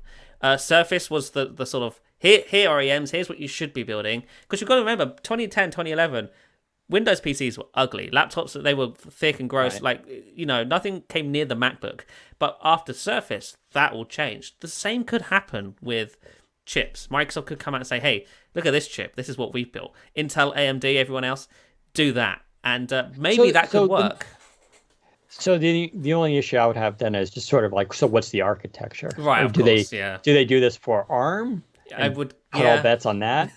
Surface was the sort of, here OEMs, here's what you should be building. Because you've got to remember, 2010, 2011, Windows PCs were ugly. Laptops, they were thick and gross. Right. Like, nothing came near the MacBook. But after Surface, that all changed. The same could happen with chips. Microsoft could come out and say, hey, look at this chip. This is what we've built. Intel, AMD, everyone else, do that. And maybe that could work. So the only issue I would have then is just sort of like, so what's the architecture? Right, of course, Do they do this for ARM? I would put all bets on that,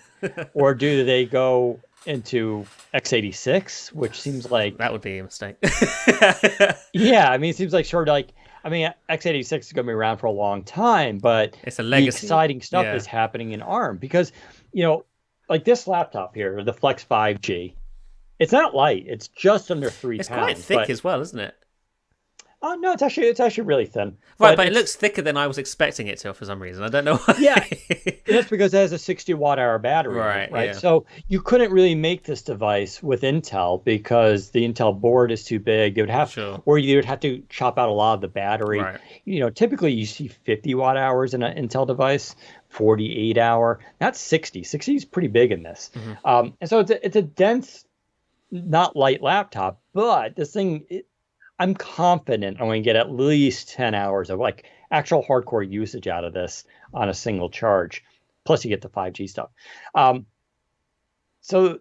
or do they go into x86, which seems like that would be a mistake. Yeah, I mean, it seems like sort of like, I mean, x86 is going to be around for a long time, but it's a legacy. The exciting stuff is happening in ARM because like this laptop here, the Flex 5G, it's not light. It's just under 3 pounds. It's quite thick as well, isn't it? Oh no, it's actually really thin. Right, but it looks thicker than I was expecting it to for some reason. I don't know why. Yeah, that's because it has a 60 watt-hour battery. Right. Yeah. So you couldn't really make this device with Intel because the Intel board is too big. It would have, or you would have to chop out a lot of the battery. Right. Typically you see 50 watt-hours in an Intel device, 48-hour. Not 60. 60 is pretty big in this. Mm-hmm. And so it's a dense, not light laptop, but this thing. I'm confident I'm going to get at least 10 hours of like actual hardcore usage out of this on a single charge. Plus you get the 5G stuff. So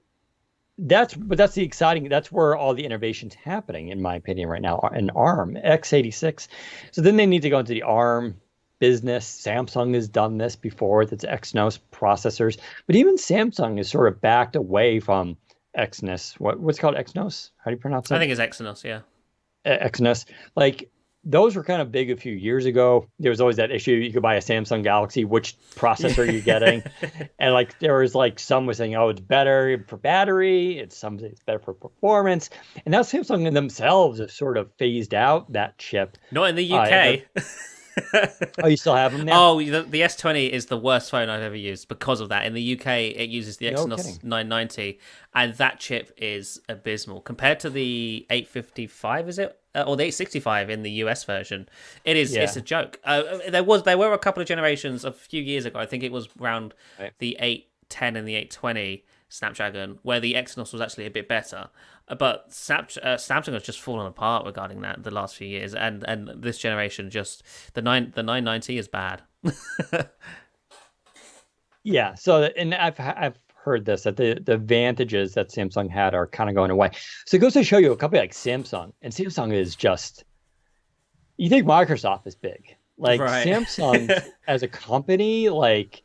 that's the exciting, that's where all the innovation's happening, in my opinion, right now in ARM, x86. So then they need to go into the ARM business. Samsung has done this before with its Exynos processors, but even Samsung is sort of backed away from Exynos. What's it called, Exynos? How do you pronounce it? I think it's Exynos, yeah. Exynos, like those were kind of big a few years ago. There was always that issue. You could buy a Samsung Galaxy, which processor are you getting? And like there was like some was saying, oh, it's better for battery, it's better for performance. And now Samsung themselves have sort of phased out that chip. Not in the UK. Oh, you still have them now? Oh, the S20 is the worst phone I've ever used because of that. In the UK, it uses the Exynos 990, and that chip is abysmal compared to the 855. Is it or the 865 in the US version? It is. Yeah. It's a joke. There were a couple of generations a few years ago. I think it was around the 810 and the 820. Snapdragon, where the Exynos was actually a bit better. But Samsung has just fallen apart regarding that the last few years, and this generation just the 990 is bad. Yeah. So, and I've heard this that the advantages that Samsung had are kind of going away. So it goes to show you a company like Samsung, and Samsung is just, you think Microsoft is big. Like Right. Samsung as a company, like,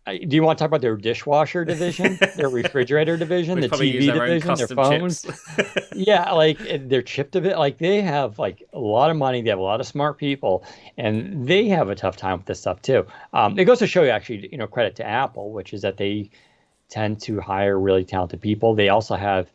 do you want to talk about their dishwasher division, their refrigerator division, Which the probably use TV their own division, their custom phones? chips. Yeah, like their chip division, like they have like a lot of money, they have a lot of smart people, and they have a tough time with this stuff too. It goes to show you actually, credit to Apple, which is that they tend to hire really talented people. They also have,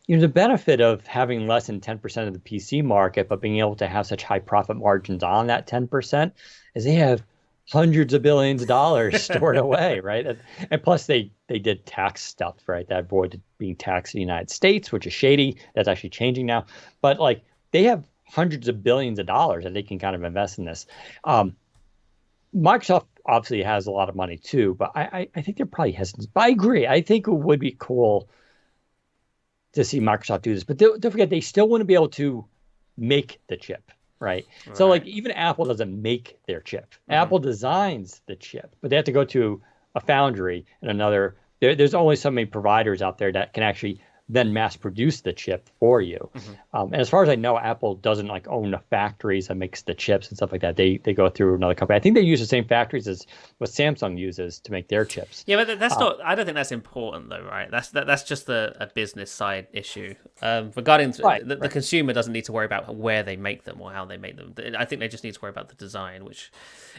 the benefit of having less than 10% of the PC market, but being able to have such high profit margins on that 10% is they have hundreds of billions of dollars stored away, right? And plus they did tax stuff, right? That avoided being taxed in the United States, which is shady. That's actually changing now. But like they have hundreds of billions of dollars that they can kind of invest in this. Microsoft obviously has a lot of money too, but I think they're probably hesitant. But I agree. I think it would be cool to see Microsoft do this. But don't forget, they still want to be able to make the chip, right? So like even Apple doesn't make their chip. Apple designs the chip, but they have to go to a foundry and another. There's only so many providers out there that can actually then mass produce the chip for you. And as far as I know, Apple doesn't like own the factories that makes the chips and stuff like that. They go through another company. I think they use the same factories as what Samsung uses to make their chips. Yeah, but that's not. I don't think that's important, though, right? That's just a business side issue. Regarding the consumer doesn't need to worry about where they make them or how they make them. I think they just need to worry about the design, which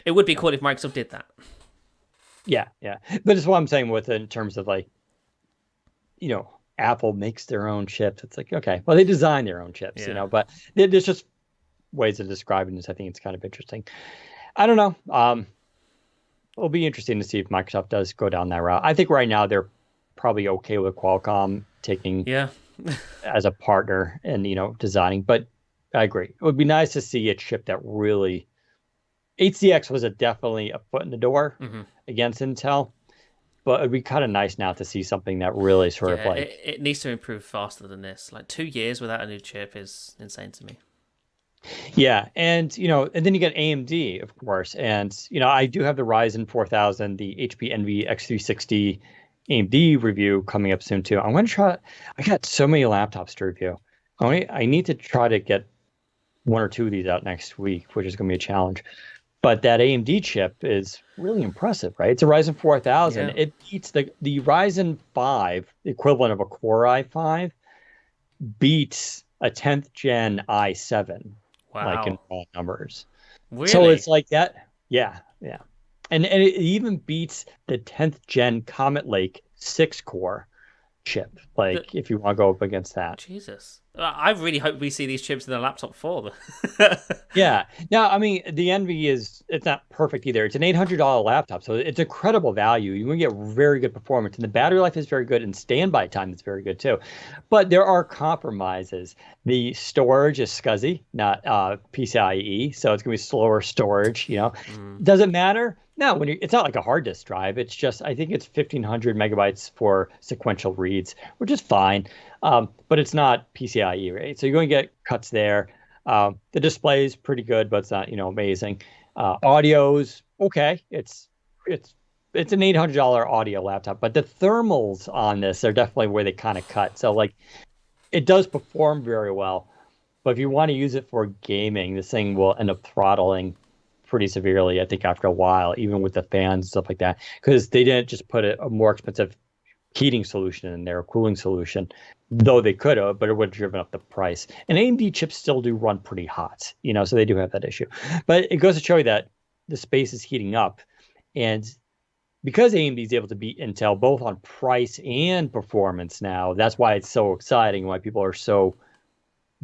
it would be cool if Microsoft did that. Yeah, but it's what I'm saying with it in terms of like, Apple makes their own chips. It's like, okay, well, they design their own chips, but there's just ways of describing this. I think it's kind of interesting. I don't know. It'll be interesting to see if Microsoft does go down that route. I think right now they're probably okay with Qualcomm taking as a partner and, designing, but I agree. It would be nice to see a chip that really, HCX was definitely a foot in the door against Intel. But it'd be kind of nice now to see something that really sort of like... It needs to improve faster than this. Like 2 years without a new chip is insane to me. Yeah, and, and then you get AMD, of course. And, I do have the Ryzen 4000, the HP Envy X360 AMD review coming up soon, too. I'm going to try... I got so many laptops to review. I need to try to get 1 or 2 of these out next week, which is going to be a challenge. But that AMD chip is really impressive, right? It's a Ryzen 4000. Yeah. It beats the Ryzen 5, the equivalent of a Core i5, beats a 10th gen i7, like in raw numbers. Really? So it's like that. Yeah. And it even beats the 10th gen Comet Lake 6-core chip, if you want to go up against that. Jesus. I really hope we see these chips in the laptop 4. Yeah. Now, I mean, the Envy it's not perfect either. It's an $800 laptop, so it's incredible value. You're going to get very good performance, and the battery life is very good, and standby time is very good too. But there are compromises. The storage is SCSI, not PCIe, so it's going to be slower storage. Does it matter? No, it's not like a hard disk drive. It's just, I think it's 1,500 megabytes for sequential reads, which is fine. But it's not PCIe, right? So you're going to get cuts there. The display is pretty good, but it's not, amazing. Audio's okay. It's an $800 audio laptop, but the thermals on this are definitely where they kind of cut. So it does perform very well, but if you want to use it for gaming, this thing will end up throttling pretty severely, I think, after a while, even with the fans and stuff like that, because they didn't just put a more expensive heating solution in there, a cooling solution, though they could have, but it would have driven up the price. And AMD chips still do run pretty hot, so they do have that issue. But it goes to show you that the space is heating up. And because AMD is able to beat Intel both on price and performance now, that's why it's so exciting, why people are so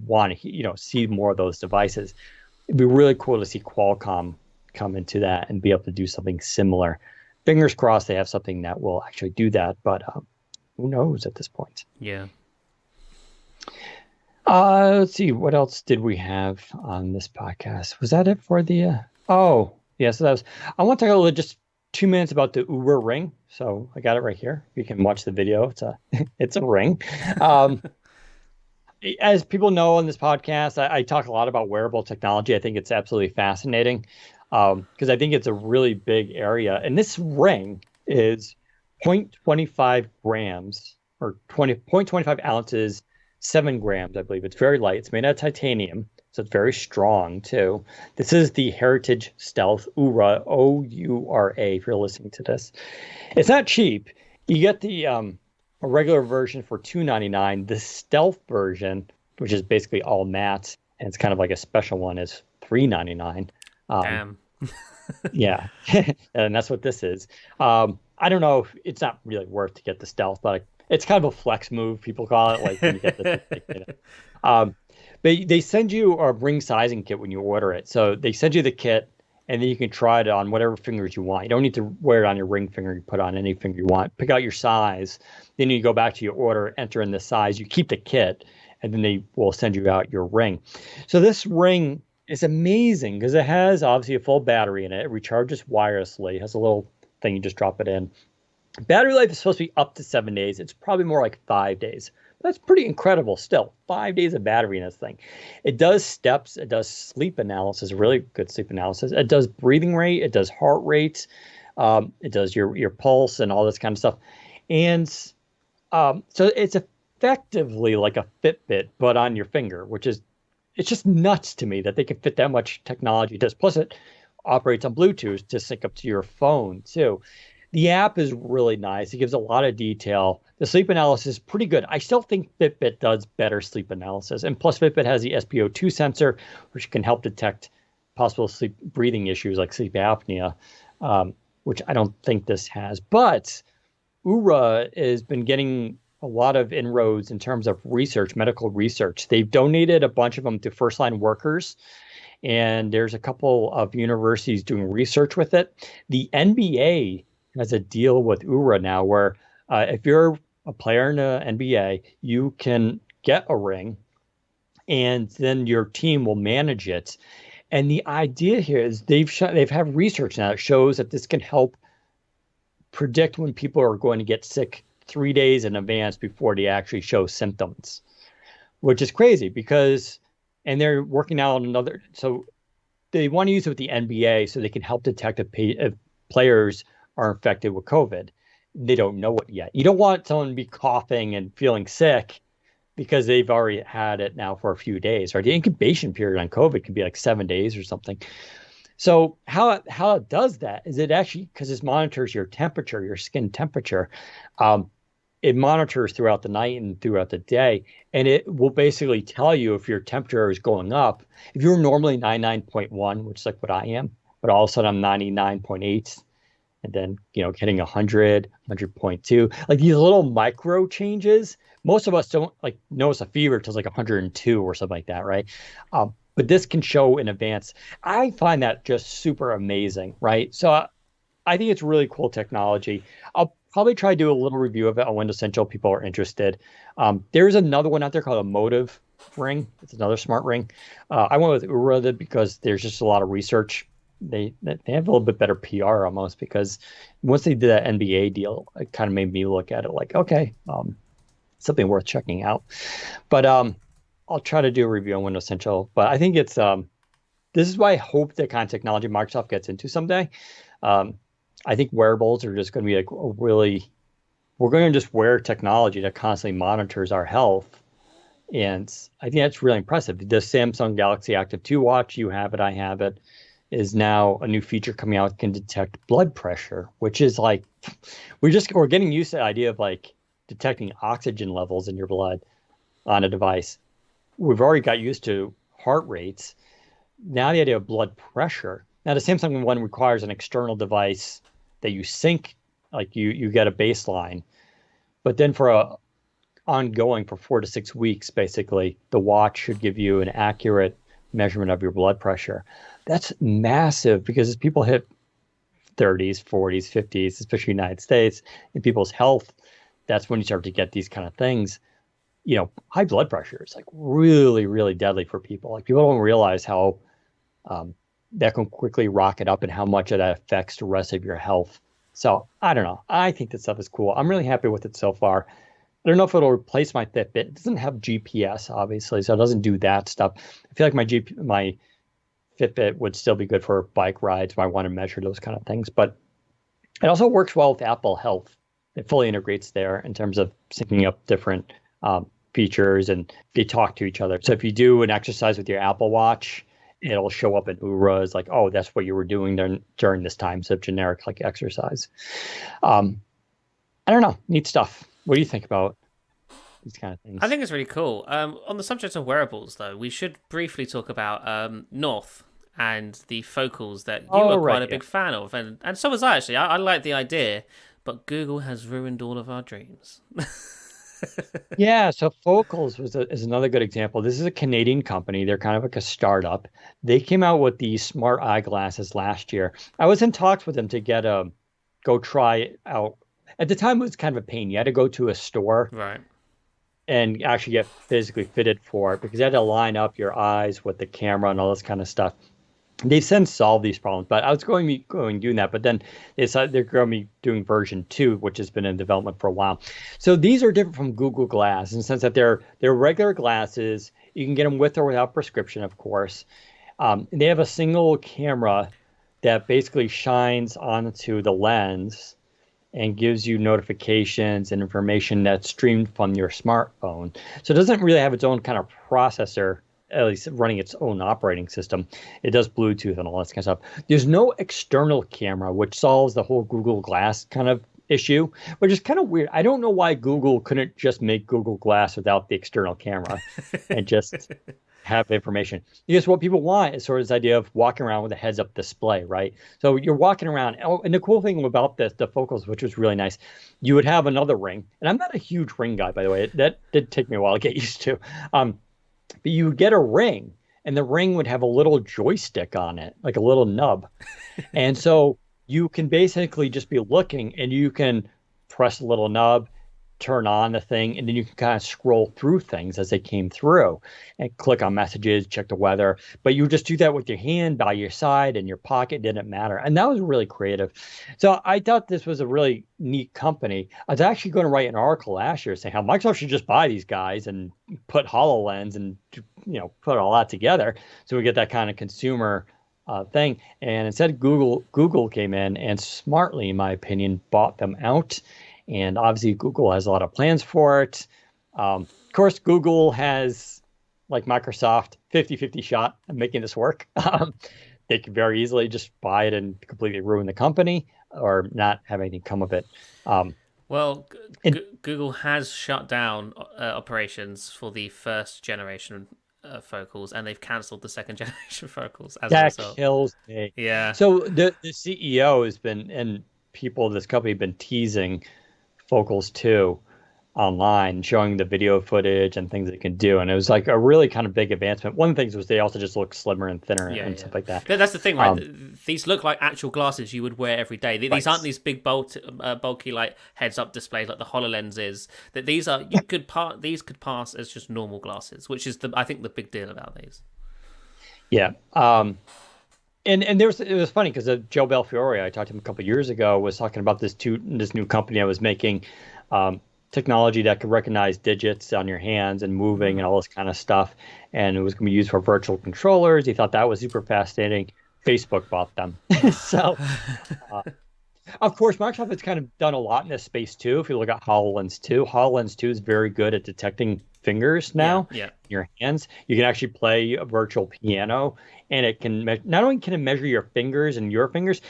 want to, see more of those devices. It'd be really cool to see Qualcomm come into that and be able to do something similar. Fingers crossed they have something that will actually do that, but who knows at this point. Yeah. Let's see, what else did we have on this podcast? Was that it for the? Oh, yeah. So that was. I want to talk a little just 2 minutes about the Oura Ring. So I got it right here. You can watch the video. It's a it's a ring. Um, as people know on this podcast, I talk a lot about wearable technology. I think it's absolutely fascinating because I think it's a really big area. And this ring is 0.25 grams or 0.25 ounces, 7 grams, I believe. It's very light. It's made out of titanium, so it's very strong too. This is the Heritage Stealth Oura, O-U-R-A, if you're listening to this. It's not cheap. You get the a regular version for $2.99. The stealth version, which is basically all matte, and it's kind of like a special one, is $3.99. Damn. Yeah, and that's what this is. I don't know if it's not really worth to get the stealth, but it's kind of a flex move, people call it, like when you get this. They send you a ring sizing kit when you order it. So they send you the kit, and then you can try it on whatever fingers you want. You don't need to wear it on your ring finger. You put it on any finger you want. Pick out your size. Then you go back to your order, enter in the size. You keep the kit, and then they will send you out your ring. So this ring is amazing because it has obviously a full battery in it. It recharges wirelessly. It has a little thing you just drop it in. Battery life is supposed to be up to 7 days. It's probably more like 5 days. That's pretty incredible still. 5 days of battery in this thing. It does steps. It does sleep analysis, really good sleep analysis. It does breathing rate. It does heart rate. It does your pulse and all this kind of stuff. And so it's effectively like a Fitbit, but on your finger, which is, it's just nuts to me that they can fit that much technology. Plus it operates on Bluetooth to sync up to your phone too. The app is really nice. It gives a lot of detail. The sleep analysis is pretty good. I still think Fitbit does better sleep analysis. And plus Fitbit has the SpO2 sensor, which can help detect possible sleep breathing issues like sleep apnea, which I don't think this has. But Oura has been getting a lot of inroads in terms of research, medical research. They've donated a bunch of them to first-line workers, and there's a couple of universities doing research with it. The NBA has a deal with Oura now where if you're a player in the NBA, you can get a ring and then your team will manage it. And the idea here is they've had research now that shows that this can help predict when people are going to get sick 3 days in advance before they actually show symptoms, which is crazy because, and they're working out on another, so they want to use it with the NBA so they can help detect if players are infected with COVID. They don't know it yet. You don't want someone to be coughing and feeling sick because they've already had it now for a few days, right? The incubation period on COVID could be like 7 days or something. So how it does that is it actually, because it monitors your temperature, your skin temperature, it monitors throughout the night and throughout the day, and it will basically tell you if your temperature is going up. If you're normally 99.1, which is like what I am, but all of a sudden I'm 99.8, and then, hitting 100, 100.2, like these little micro changes. Most of us don't like notice a fever till like 102 or something like that, right? But this can show in advance. I find that just super amazing, right? So I think it's really cool technology. I'll probably try to do a little review of it on Windows Central. People are interested. There's another one out there called a Motive ring. It's another smart ring. I went with Oura because there's just a lot of research. They have a little bit better PR almost because once they did that NBA deal, it kind of made me look at it like, okay, something worth checking out. But I'll try to do a review on Windows Central. But I think it's this is why I hope the kind of technology Microsoft gets into someday. I think wearables are just going to be like we're going to just wear technology that constantly monitors our health. And I think that's really impressive. The Samsung Galaxy Active 2 watch, you have it, I have it, is now a new feature coming out that can detect blood pressure, which is like, we're getting used to the idea of like detecting oxygen levels in your blood on a device. We've already got used to heart rates. Now the idea of blood pressure. Now the Samsung one requires an external device that you sync, like you get a baseline, but then for ongoing for 4 to 6 weeks, basically, the watch should give you an accurate measurement of your blood pressure. That's massive because as people hit 30s, 40s, 50s, especially in the United States, in people's health, that's when you start to get these kind of things. High blood pressure is like really, really deadly for people. Like people don't realize how that can quickly rocket up and how much of that affects the rest of your health. So I don't know. I think that stuff is cool. I'm really happy with it so far. I don't know if it'll replace my Fitbit. It doesn't have GPS, obviously, so it doesn't do that stuff. I feel like my Fitbit would still be good for bike rides if I want to measure those kind of things. But it also works well with Apple Health. It fully integrates there in terms of syncing up different features, and they talk to each other. So if you do an exercise with your Apple Watch, it'll show up in Oura like, oh, that's what you were doing during this time. So generic like exercise. I don't know. Neat stuff. What do you think about these kind of things? I think it's really cool. On the subject of wearables, though, we should briefly talk about North and the focals that you were quite a big fan of, and so was I actually. I like the idea, but Google has ruined all of our dreams. Yeah, so Focals is another good example. This is a Canadian company. They're kind of like a startup. They came out with these smart eyeglasses last year. I was in talks with them to go try it out. At the time, it was kind of a pain. You had to go to a store, right, and actually get physically fitted for it because you had to line up your eyes with the camera and all this kind of stuff. They've since solved these problems, but I was going doing that. But then they decided they're going to be doing version 2, which has been in development for a while. So these are different from Google Glass in the sense that they're regular glasses. You can get them with or without prescription, of course. They have a single camera that basically shines onto the lens and gives you notifications and information that's streamed from your smartphone. So it doesn't really have its own kind of processor, at least running its own operating system. It does Bluetooth and all that kind of stuff. There's no external camera, which solves the whole Google Glass kind of issue, which is kind of weird. I don't know why Google couldn't just make Google Glass without the external camera and just have information. Because what people want is sort of this idea of walking around with a heads-up display, right? So you're walking around. Oh, and the cool thing about the Focals, which was really nice, you would have another ring. And I'm not a huge ring guy, by the way. That did take me a while to get used to. But you would get a ring, and the ring would have a little joystick on it, like a little nub. And so you can basically just be looking, and you can press a little nub, turn on the thing, and then you can kind of scroll through things as they came through and click on messages, check the weather. But you just do that with your hand by your side, and your pocket didn't matter. And that was really creative. So I thought this was a really neat company. I was actually going to write an article last year saying how Microsoft should just buy these guys and put HoloLens and put all that together so we get that kind of consumer thing. And instead, Google came in and smartly, in my opinion, bought them out. And obviously, Google has a lot of plans for it. Of course, Google has, like Microsoft, 50-50 shot at making this work. They could very easily just buy it and completely ruin the company or not have anything come of it. Google has shut down operations for the first generation Focals, and they've cancelled the second generation Focals as a result. That kills me. Yeah. So the CEO has been, and people of this company have been teasing Focals 2 online, showing the video footage and things it can do. And it was like a really kind of big advancement. One of the things was they also just look slimmer and thinner and stuff like that. That's the thing, right? These look like actual glasses you would wear every day. These aren't these big, bulky, like heads-up displays like the HoloLens is. That these are these could pass as just normal glasses, which is I think the big deal about these. Yeah. And it was funny because Joe Belfiore, I talked to him a couple of years ago, was talking about this new company I was making, technology that could recognize digits on your hands and moving and all this kind of stuff, and it was going to be used for virtual controllers. He thought that was super fascinating. Facebook bought them. So, of course, Microsoft has kind of done a lot in this space too. If you look at HoloLens 2, HoloLens 2 is very good at detecting fingers now in your hands. You can actually play a virtual piano, and it can not only can it measure your fingers and your fingers,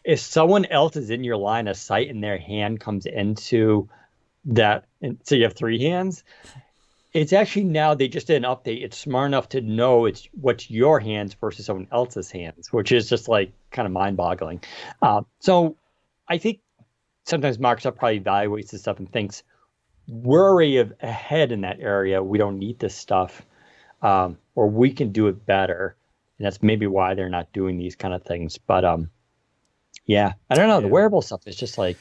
if someone else is in your line of sight and their hand comes into that, and so you have 3 hands, it's actually now they just did an update. It's smart enough to know what's your hands versus someone else's hands, which is just like kind of mind-boggling. So I think sometimes Microsoft probably evaluates this stuff and thinks we're already ahead in that area. We don't need this stuff, or we can do it better. And that's maybe why they're not doing these kind of things. But yeah, I don't know. The wearable stuff is just like,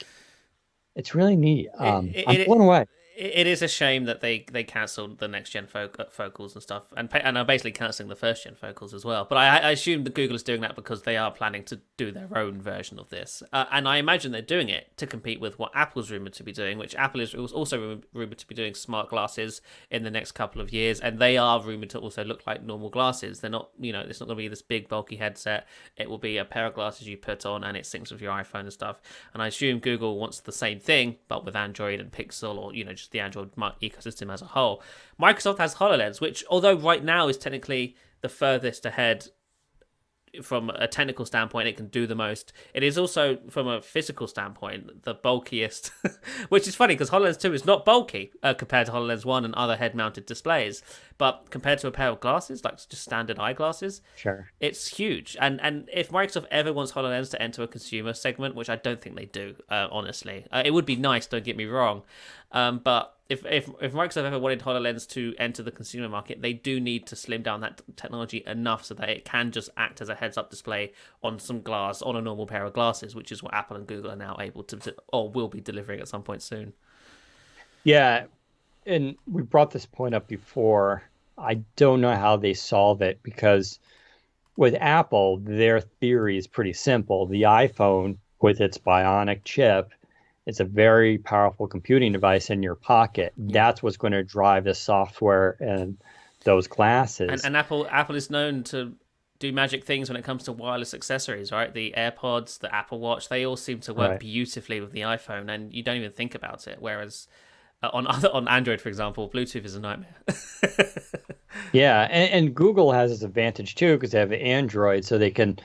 it's really neat. I'm blown away. it is a shame that they cancelled the next gen focals and stuff, and are basically cancelling the first gen focals as well. But I assume that Google is doing that because they are planning to do their own version of this, and I imagine they're doing it to compete with what Apple's rumored to be doing, which Apple is also rumored to be doing smart glasses in the next couple of years, and they are rumored to also look like normal glasses. They're not, it's not going to be this big bulky headset. It will be a pair of glasses you put on, and it syncs with your iPhone and stuff. And I assume Google wants the same thing, but with Android and Pixel, or just the Android ecosystem as a whole. Microsoft has HoloLens, which, although right now is technically the furthest ahead from a technical standpoint, it can do the most. It is also, from a physical standpoint, the bulkiest, which is funny because HoloLens 2 is not bulky compared to HoloLens 1 and other head-mounted displays. But compared to a pair of glasses, like just standard eyeglasses, sure, it's huge. And if Microsoft ever wants HoloLens to enter a consumer segment, which I don't think they do, honestly, it would be nice, don't get me wrong. But if Microsoft ever wanted HoloLens to enter the consumer market, they do need to slim down that technology enough so that it can just act as a heads-up display on some glass, on a normal pair of glasses, which is what Apple and Google are now able to or will be delivering at some point soon. Yeah, and we brought this point up before. I don't know how they solve it, because with Apple, their theory is pretty simple. The iPhone, with its bionic chip, it's a very powerful computing device in your pocket. That's what's going to drive the software and those glasses. And Apple is known to do magic things when it comes to wireless accessories, right? The AirPods, the Apple Watch, they all seem to work beautifully with the iPhone, and you don't even think about it. Whereas on Android, for example, Bluetooth is a nightmare. Yeah, and Google has this advantage too, because they have Android, so they can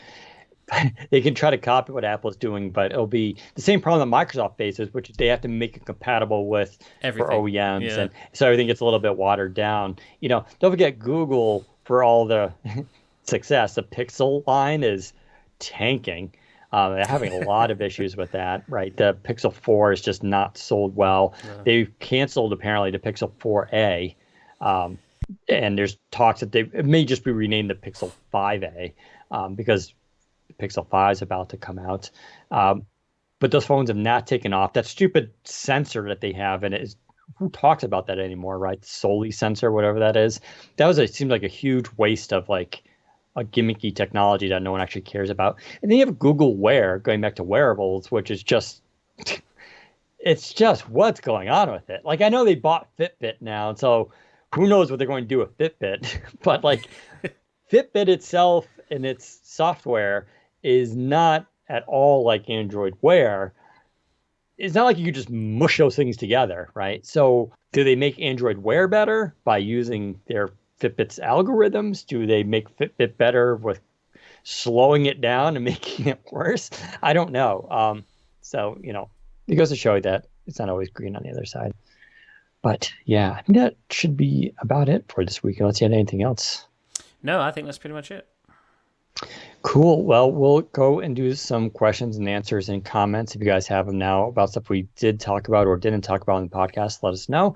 try to copy what Apple's doing, but it'll be the same problem that Microsoft faces, which is they have to make it compatible with everything for OEMs, and so everything gets a little bit watered down. Don't forget Google, for all the success. The Pixel line is tanking. They're having a lot of issues with that, right? The Pixel 4 is just not sold well. Yeah. They've canceled, apparently, the Pixel 4a, and there's talks that it may just be renamed the Pixel 5a, because Pixel 5 is about to come out. But those phones have not taken off. That stupid sensor that they have, and who talks about that anymore, right? The Soli sensor, whatever that is. Seemed like a huge waste of like a gimmicky technology that no one actually cares about. And then you have Google Wear, going back to wearables, which is just, it's just what's going on with it. Like, I know they bought Fitbit now, and so who knows what they're going to do with Fitbit, but like Fitbit itself and its software is not at all like Android Wear. It's not like you could just mush those things together, right? So do they make Android Wear better by using their Fitbit's algorithms? Do they make Fitbit better with slowing it down and making it worse? I don't know. So, it goes to show you that it's not always green on the other side. But yeah, I think that should be about it for this week, unless you had anything else. No, I think that's pretty much it. Cool. Well, we'll go and do some questions and answers and comments if you guys have them now about stuff we did talk about or didn't talk about in the podcast. Let us know.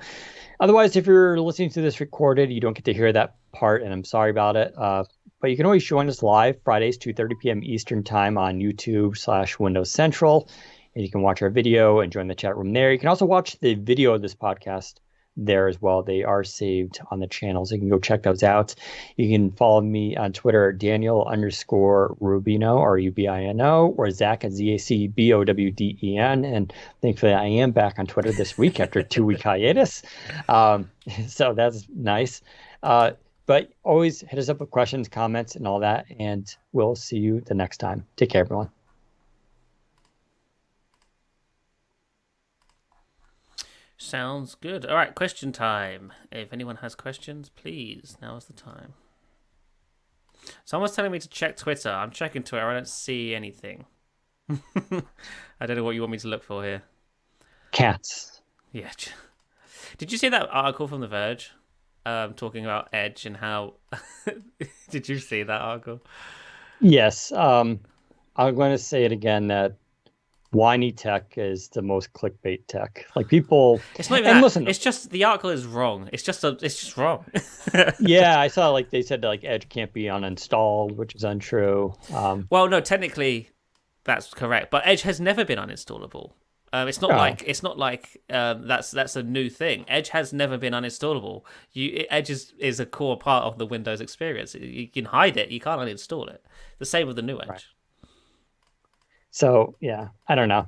Otherwise, if you're listening to this recorded, you don't get to hear that part, and I'm sorry about it. But you can always join us live Fridays, 2:30 p.m. Eastern time on YouTube/Windows Central. And you can watch our video and join the chat room there. You can also watch the video of this podcast there as well. They are saved on the channel, so you can go check those out. You can follow me on Twitter, Daniel_Rubino, Rubino, or Zach at ZACBOWDEN. And thankfully, I am back on Twitter this week after a 2-week hiatus. So that's nice. But always hit us up with questions, comments, and all that. And we'll see you the next time. Take care, everyone. Sounds good. All right, question time. If anyone has questions, please, now is the time. Someone's telling me to check Twitter. I'm checking Twitter. I don't see anything. I don't know what you want me to look for here. Cats. Yeah. Did you see that article from The Verge talking about Edge and how... Did you see that article? Yes. I'm going to say it again, that whiny tech is the most clickbait tech. Like, people, it's not even that. Listen, it's just the article is wrong. It's just wrong. Yeah, I saw they said that Edge can't be uninstalled, which is untrue. Well, no, technically that's correct, but Edge has never been uninstallable. It's not like that's a new thing. Edge has never been uninstallable. Edge is a core part of the Windows experience. You can hide it, you can't uninstall it. The same with the new Edge. Right. So yeah, I don't know.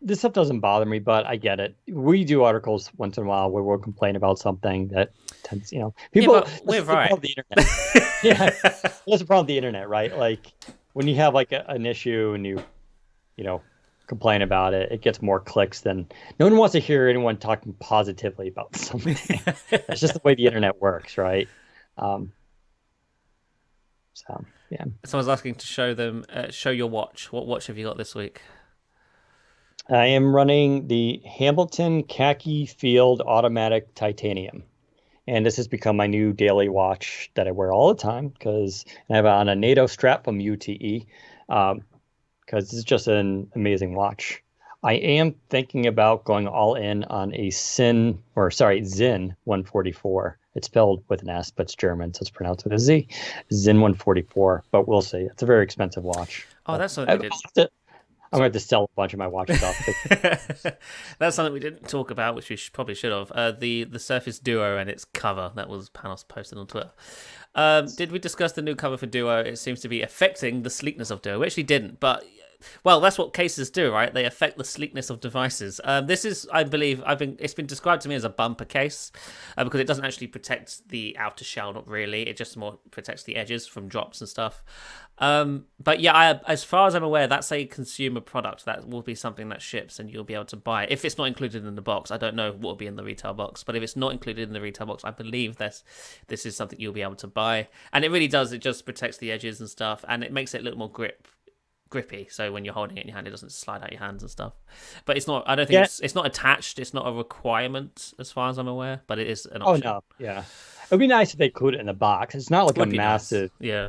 This stuff doesn't bother me, but I get it. We do articles once in a while where we'll complain about something that tends, people. Yeah, but we're right. The internet. Yeah, that's the problem with the internet, right? Like when you have like an issue and you complain about it, it gets more clicks than no one wants to hear anyone talking positively about something. That's just the way the internet works, right? So yeah. Someone's asking to show your watch. What watch have you got this week? I am running the Hamilton Khaki Field Automatic Titanium. And this has become my new daily watch that I wear all the time because I have it on a NATO strap from UTE because it's just an amazing watch. I am thinking about going all in on a Zin 144. It's spelled with an S, but it's German, so it's pronounced with a Z. Zin 144, but we'll see. It's a very expensive watch. Oh, that's something we did. I'm going to have to sell a bunch of my watch stuff. That's something we didn't talk about, which we probably should have. The Surface Duo and its cover that was Panos posted on Twitter. Did we discuss the new cover for Duo? It seems to be affecting the sleekness of Duo. We actually didn't, but well, that's what cases do, right? They affect the sleekness of devices. This is, I believe, it's been described to me as a bumper case because it doesn't actually protect the outer shell, not really. It just more protects the edges from drops and stuff. But yeah, as far as I'm aware, that's a consumer product. That will be something that ships and you'll be able to buy. If it's not included in the box, I don't know what will be in the retail box, but if it's not included in the retail box, I believe this is something you'll be able to buy. And it really does. It just protects the edges and stuff, and it makes it a little more grippy, so when you're holding it in your hand, it doesn't slide out your hands and stuff. But it's not. I don't think it's not attached. It's not a requirement as far as I'm aware. But it is an option. Oh no, yeah. It would be nice if they include it in the box. It's not like a massive. Nice. Yeah.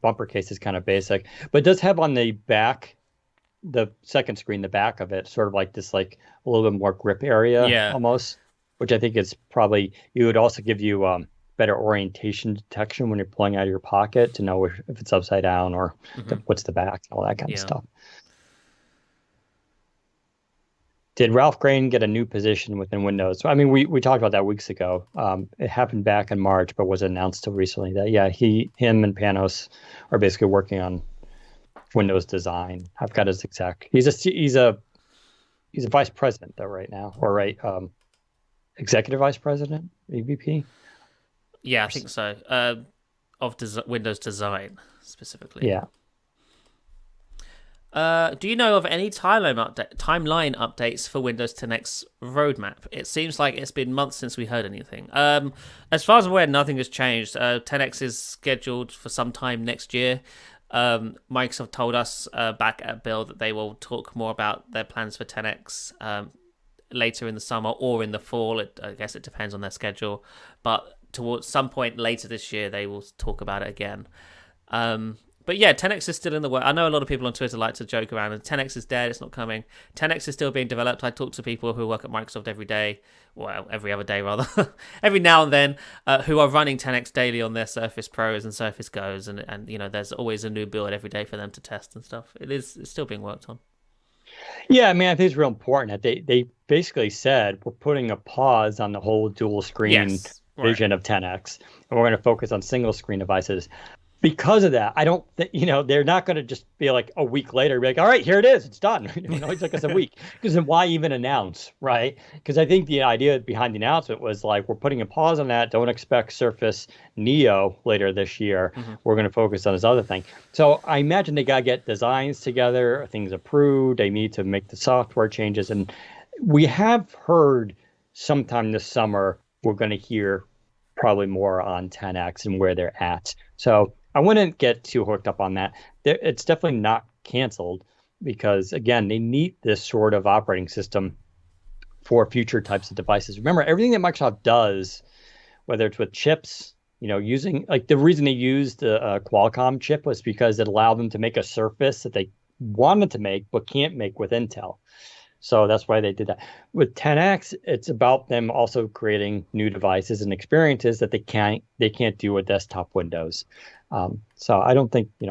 Bumper case is kind of basic, but it does have on the back, the second screen, the back of it, sort of like this, like a little bit more grip area, almost, which I think is probably. It would also give you better orientation detection when you're pulling out of your pocket to know if it's upside down or what's the back, all that kind of stuff. Did Ralph Grain get a new position within Windows? I mean, we talked about that weeks ago. It happened back in March, but was announced till recently that him and Panos are basically working on Windows design. I've got his exact. He's a vice president though right now, or executive vice president, EVP. Yeah, I think so. Of Windows design specifically. Yeah. Do you know of any timeline updates for Windows 10X roadmap? It seems like it's been months since we heard anything. As far as I'm aware, nothing has changed. 10X is scheduled for some time next year. Microsoft told us back at Build that they will talk more about their plans for 10X later in the summer or in the fall. I guess it depends on their schedule. But towards some point later this year, they will talk about it again. But yeah, 10X is still in the work. I know a lot of people on Twitter like to joke around, and 10X is dead, it's not coming. 10X is still being developed. I talk to people who work at Microsoft every day, well, every other day rather, every now and then, who are running 10X daily on their Surface Pros and Surface Goes, and there's always a new build every day for them to test and stuff. It's still being worked on. Yeah, I mean, I think it's real important that they basically said we're putting a pause on the whole dual screen vision of 10X, and we're going to focus on single screen devices. Because of that, I don't think, they're not going to just be like a week later, be like, all right, here it is, it's done. It took us a week. Because then why even announce, right? Because I think the idea behind the announcement was like, we're putting a pause on that. Don't expect Surface Neo later this year. We're going to focus on this other thing. So I imagine they got to get designs together, things approved. They need to make the software changes. And we have heard sometime this summer, we're going to hear probably more on 10X and where they're at. So I wouldn't get too hooked up on that. It's definitely not canceled because, again, they need this sort of operating system for future types of devices. Remember, everything that Microsoft does, whether it's with chips, using like the reason they used the Qualcomm chip was because it allowed them to make a Surface that they wanted to make but can't make with Intel. So that's why they did that. With 10X, it's about them also creating new devices and experiences that they can't do with desktop Windows. So I don't think, I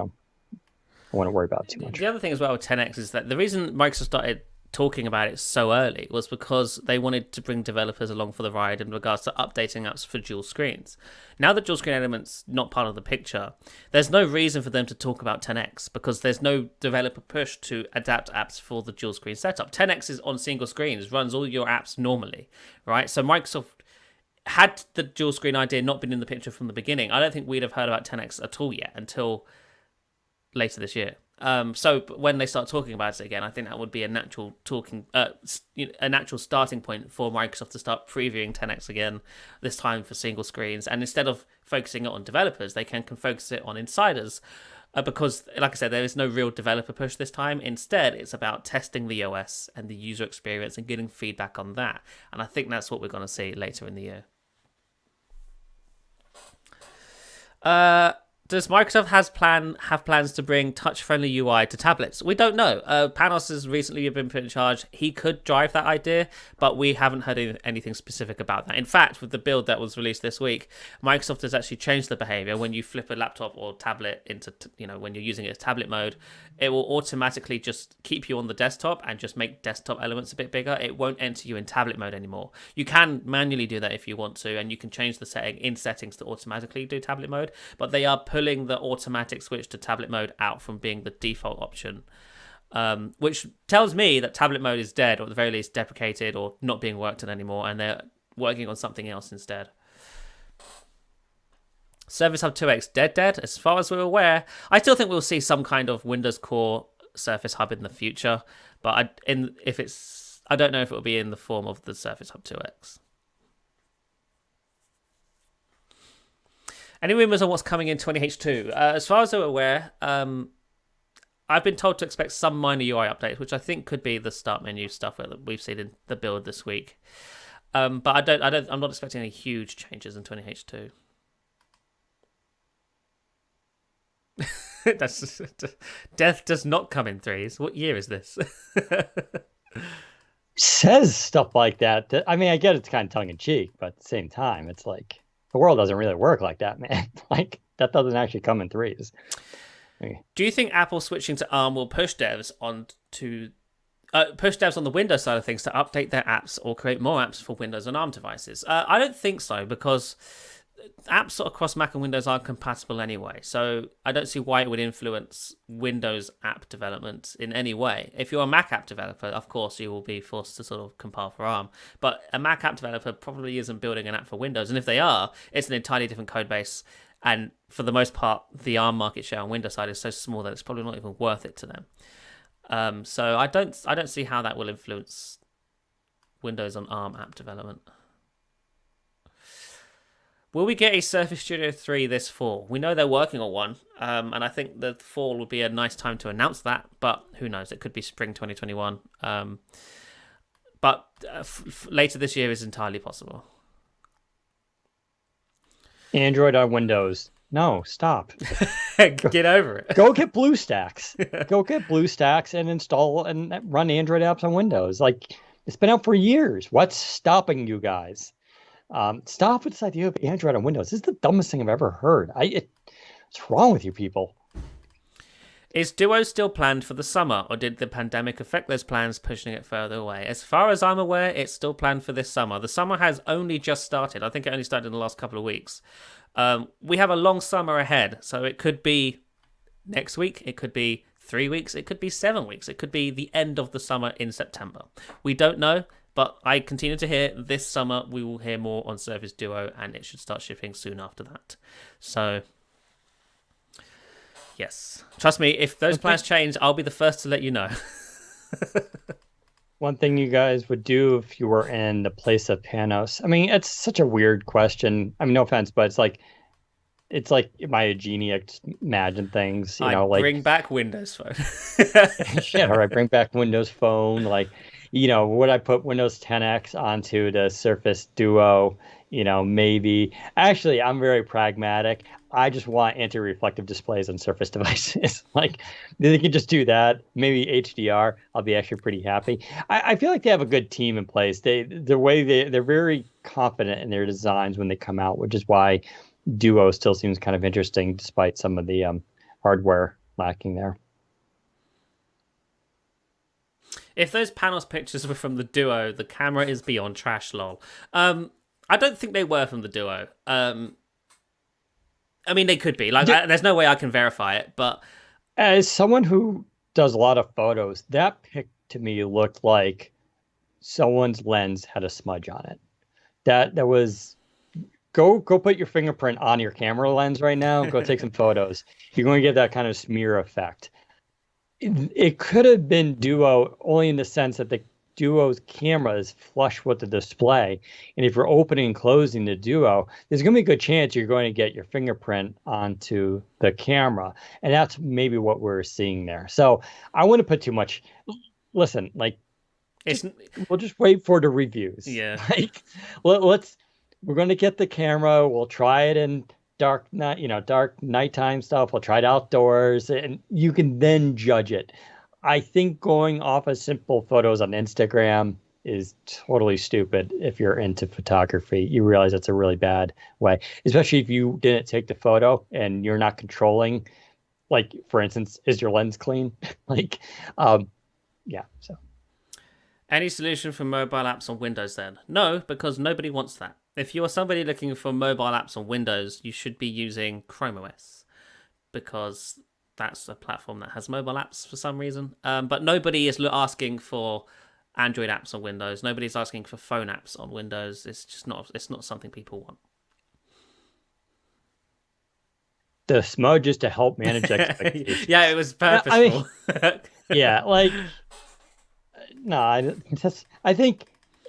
want to worry about it too much. The other thing as well with 10X is that the reason Microsoft started talking about it so early was because they wanted to bring developers along for the ride in regards to updating apps for dual screens. Now that dual screen element's not part of the picture, there's no reason for them to talk about 10x because there's no developer push to adapt apps for the dual screen setup. 10x is on single screens, runs all your apps normally, right? So Microsoft, had the dual screen idea not been in the picture from the beginning, I don't think we'd have heard about 10x at all yet until later this year. So when they start talking about it again, I think that would be a natural a natural starting point for Microsoft to start previewing 10x again, this time for single screens. And instead of focusing it on developers, they can focus it on insiders, because, like I said, there is no real developer push this time. Instead, it's about testing the OS and the user experience and getting feedback on that. And I think that's what we're going to see later in the year. Does Microsoft have plans to bring touch-friendly UI to tablets? We don't know. Panos has recently been put in charge. He could drive that idea, but we haven't heard anything specific about that. In fact, with the build that was released this week, Microsoft has actually changed the behavior. When you flip a laptop or tablet into, when you're using it as tablet mode, it will automatically just keep you on the desktop and just make desktop elements a bit bigger. It won't enter you in tablet mode anymore. You can manually do that if you want to, and you can change the setting in settings to automatically do tablet mode, but they are pulling the automatic switch to tablet mode out from being the default option, which tells me that tablet mode is dead, or at the very least deprecated, or not being worked on anymore, and they're working on something else instead. Service Hub 2X dead. As far as we're aware, I still think we'll see some kind of Windows Core Surface Hub in the future, but I don't know if it will be in the form of the Surface Hub 2X. Any rumors on what's coming in 20H2? As far as I'm aware, I've been told to expect some minor UI updates, which I think could be the start menu stuff that we've seen in the build this week. But I'm not expecting any huge changes in 20H2. Death does not come in threes. What year is this? Says stuff like that. I mean, I get it's kind of tongue in cheek, but at the same time, it's like the world doesn't really work like that, man. Like that doesn't actually come in threes. Do you think Apple switching to ARM will push devs on the Windows side of things to update their apps or create more apps for Windows and ARM devices? I don't think so, because apps across Mac and Windows are compatible anyway, so I don't see why it would influence Windows app development in any way. If you're a Mac app developer, of course you will be forced to sort of compile for ARM, but a Mac app developer probably isn't building an app for Windows, and if they are, it's an entirely different code base, and for the most part, the ARM market share on Windows side is so small that it's probably not even worth it to them. So I don't see how that will influence Windows on ARM app development. Will we get a Surface Studio 3 this fall? We know they're working on one, and I think the fall would be a nice time to announce that, but who knows? It could be spring 2021. But later this year is entirely possible. Android on Windows. No, stop. Get over it. Go get BlueStacks. Go get BlueStacks and install and run Android apps on Windows. Like, it's been out for years. What's stopping you guys? Stop with this idea of Android on Windows. This is the dumbest thing I've ever heard. What's wrong with you people? Is Duo still planned for the summer, or did the pandemic affect those plans, pushing it further away? As far as I'm aware, it's still planned for this summer. The summer has only just started. I think it only started in the last couple of weeks. We have a long summer ahead, so it could be next week, it could be 3 weeks, it could be 7 weeks, it could be the end of the summer in September. We don't know. But I continue to hear this summer we will hear more on Surface Duo, and it should start shipping soon after that. So, yes. Trust me, if those plans change, I'll be the first to let you know. One thing you guys would do if you were in the place of Panos. I mean, it's such a weird question. I mean, no offense, but it's like am I a genie? I just imagine things, like bring back Windows Phone. Yeah, all right, bring back Windows Phone, like. Would I put Windows 10X onto the Surface Duo? Maybe. Actually, I'm very pragmatic. I just want anti-reflective displays on Surface devices. Like, they can just do that. Maybe HDR. I'll be actually pretty happy. I feel like they have a good team in place. They're very confident in their designs when they come out, which is why Duo still seems kind of interesting despite some of the hardware lacking there. If those Panos pictures were from the Duo, the camera is beyond trash, lol. I don't think they were from the Duo. I mean, they could be. Like, there's no way I can verify it, but as someone who does a lot of photos, that pic to me looked like someone's lens had a smudge on it. That was go put your fingerprint on your camera lens right now. Go take some photos. You're going to get that kind of smear effect. It could have been Duo only in the sense that the Duo's camera is flush with the display. And if you're opening and closing the Duo, there's going to be a good chance you're going to get your fingerprint onto the camera. And that's maybe what we're seeing there. So I wouldn't put too much. Listen, like, we'll just wait for the reviews. Yeah. Like, we're going to get the camera. We'll try it in dark nighttime stuff. We'll try it outdoors, and you can then judge it. I think going off of simple photos on Instagram is totally stupid if you're into photography. You realize that's a really bad way, especially if you didn't take the photo and you're not controlling, like, for instance, is your lens clean? Yeah, so. Any solution for mobile apps on Windows then? No, because nobody wants that. If you're somebody looking for mobile apps on Windows, you should be using Chrome OS, because that's a platform that has mobile apps for some reason. But nobody is asking for Android apps on Windows. Nobody's asking for phone apps on Windows. It's just not. It's not something people want. The smudge is to help manage expectations. Yeah, it was purposeful. Yeah, like, no, I think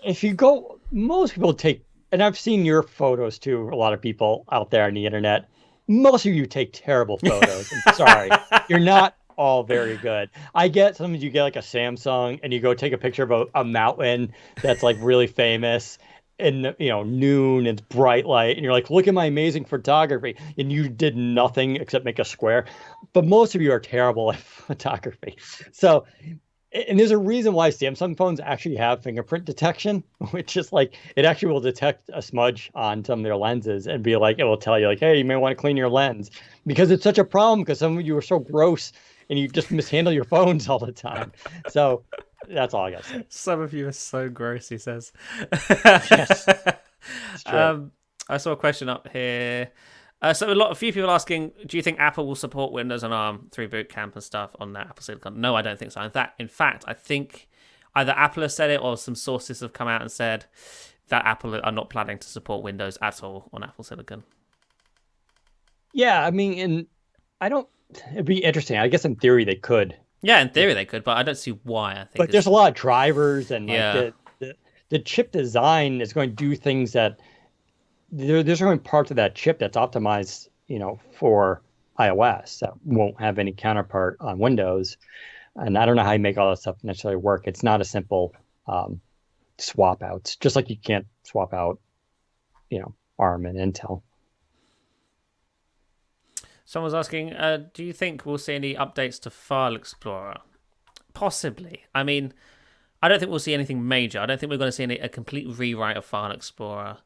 if you go, most people take, and I've seen your photos too, a lot of people out there on the internet, most of you take terrible photos. I'm sorry. You're not all very good. I get sometimes you get like a Samsung and you go take a picture of a mountain that's like really famous and, noon, it's bright light, and you're like, look at my amazing photography, and you did nothing except make a square. But most of you are terrible at photography. So, and there's a reason why Samsung phones actually have fingerprint detection, which is like, it actually will detect a smudge on some of their lenses and be like, it will tell you like, hey, you may want to clean your lens, because it's such a problem because some of you are so gross and you just mishandle your phones all the time. So that's all I got to say. Some of you are so gross, he says. Yes. It's true. I saw a question up here. So a few people asking, do you think Apple will support Windows on ARM through Boot Camp and stuff on their Apple Silicon? No, I don't think so. In fact, I think either Apple has said it or some sources have come out and said that Apple are not planning to support Windows at all on Apple Silicon. Yeah, I mean, it'd be interesting. I guess in theory they could. Yeah, in theory they could, but I don't see why. I think, but there's a lot of drivers, and like Yeah. the chip design is going to do things that there's going to be parts of that chip that's optimized, for iOS that won't have any counterpart on Windows. And I don't know how you make all that stuff necessarily work. It's not a simple swap outs, just like you can't swap out, ARM and Intel. Someone's asking, do you think we'll see any updates to File Explorer? Possibly. I mean, I don't think we'll see anything major. I don't think we're going to see a complete rewrite of File Explorer.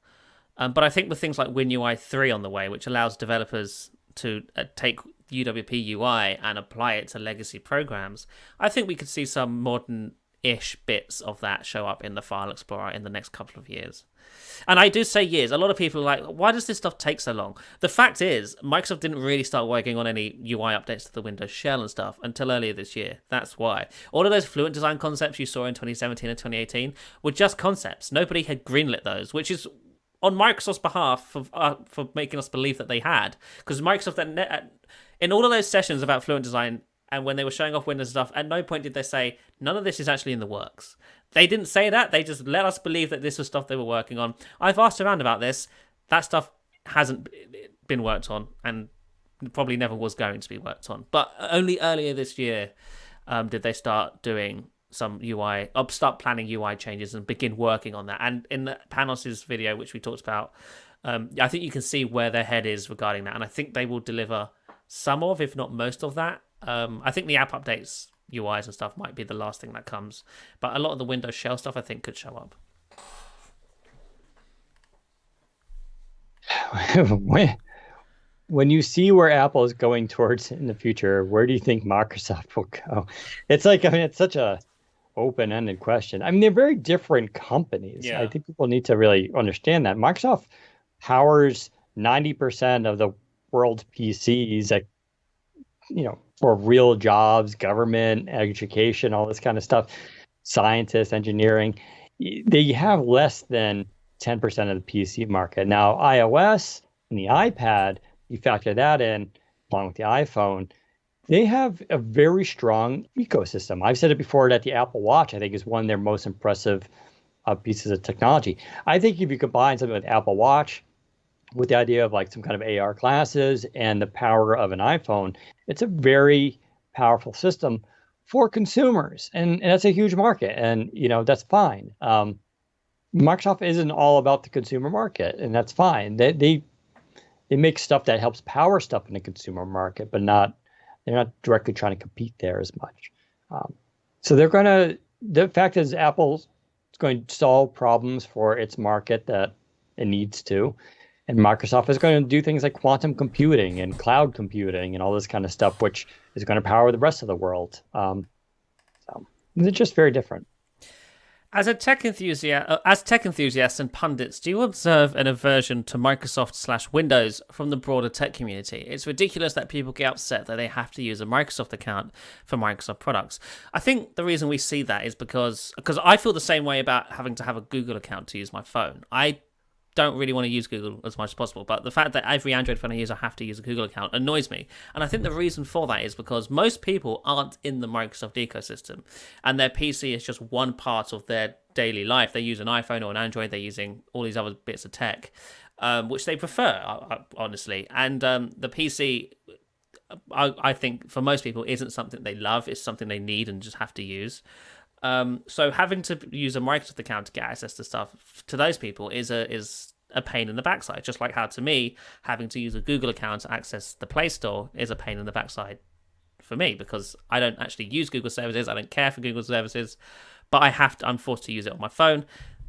But I think with things like WinUI 3 on the way, which allows developers to take UWP UI and apply it to legacy programs, I think we could see some modern-ish bits of that show up in the File Explorer in the next couple of years. And I do say years. A lot of people are like, why does this stuff take so long? The fact is, Microsoft didn't really start working on any UI updates to the Windows shell and stuff until earlier this year. That's why. All of those Fluent design concepts you saw in 2017 and 2018 were just concepts. Nobody had greenlit those, which is on Microsoft's behalf for making us believe that they had. Because Microsoft, in all of those sessions about Fluent design, and when they were showing off Windows stuff, at no point did they say, none of this is actually in the works. They didn't say that. They just let us believe that this was stuff they were working on. I've asked around about this. That stuff hasn't been worked on and probably never was going to be worked on. But only earlier this year did they start doing some UI, start planning UI changes and begin working on that. And in the Panos' video, which we talked about, I think you can see where their head is regarding that. And I think they will deliver some of, if not most of that. I think the app updates, UIs and stuff might be the last thing that comes. But a lot of the Windows shell stuff, I think, could show up. When you see where Apple is going towards in the future, where do you think Microsoft will go? It's like, I mean, it's such a open-ended question. I mean, they're very different companies. Yeah. I think people need to really understand that. Microsoft powers 90% of the world's PCs, like, for real jobs, government, education, all this kind of stuff, scientists, engineering. They have less than 10% of the PC market. Now, iOS and the iPad, you factor that in along with the iPhone, they have a very strong ecosystem. I've said it before that the Apple Watch, I think, is one of their most impressive pieces of technology. I think if you combine something with Apple Watch with the idea of like some kind of AR glasses and the power of an iPhone, it's a very powerful system for consumers. And that's a huge market. And, that's fine. Microsoft isn't all about the consumer market, and that's fine. They make stuff that helps power stuff in the consumer market, but they're not directly trying to compete there as much. So the fact is Apple's going to solve problems for its market that it needs to. And Microsoft is going to do things like quantum computing and cloud computing and all this kind of stuff, which is going to power the rest of the world. So they're just very different. As tech enthusiasts and pundits, do you observe an aversion to Microsoft/Windows from the broader tech community? It's ridiculous that people get upset that they have to use a Microsoft account for Microsoft products. I think the reason we see that is because I feel the same way about having to have a Google account to use my phone. I don't really want to use Google as much as possible, but the fact that every Android phone I use, I have to use a Google account annoys me. And I think the reason for that is because most people aren't in the Microsoft ecosystem, and their PC is just one part of their daily life. They use an iPhone or an Android, they're using all these other bits of tech, which they prefer, honestly. And the PC, I think, for most people, isn't something they love. It's something they need and just have to use. So having to use a Microsoft account to get access to stuff to those people is a pain in the backside. Just like how to me, having to use a Google account to access the Play Store is a pain in the backside for me, because I don't actually use Google services. I don't care for Google services, but I'm forced to use it on my phone.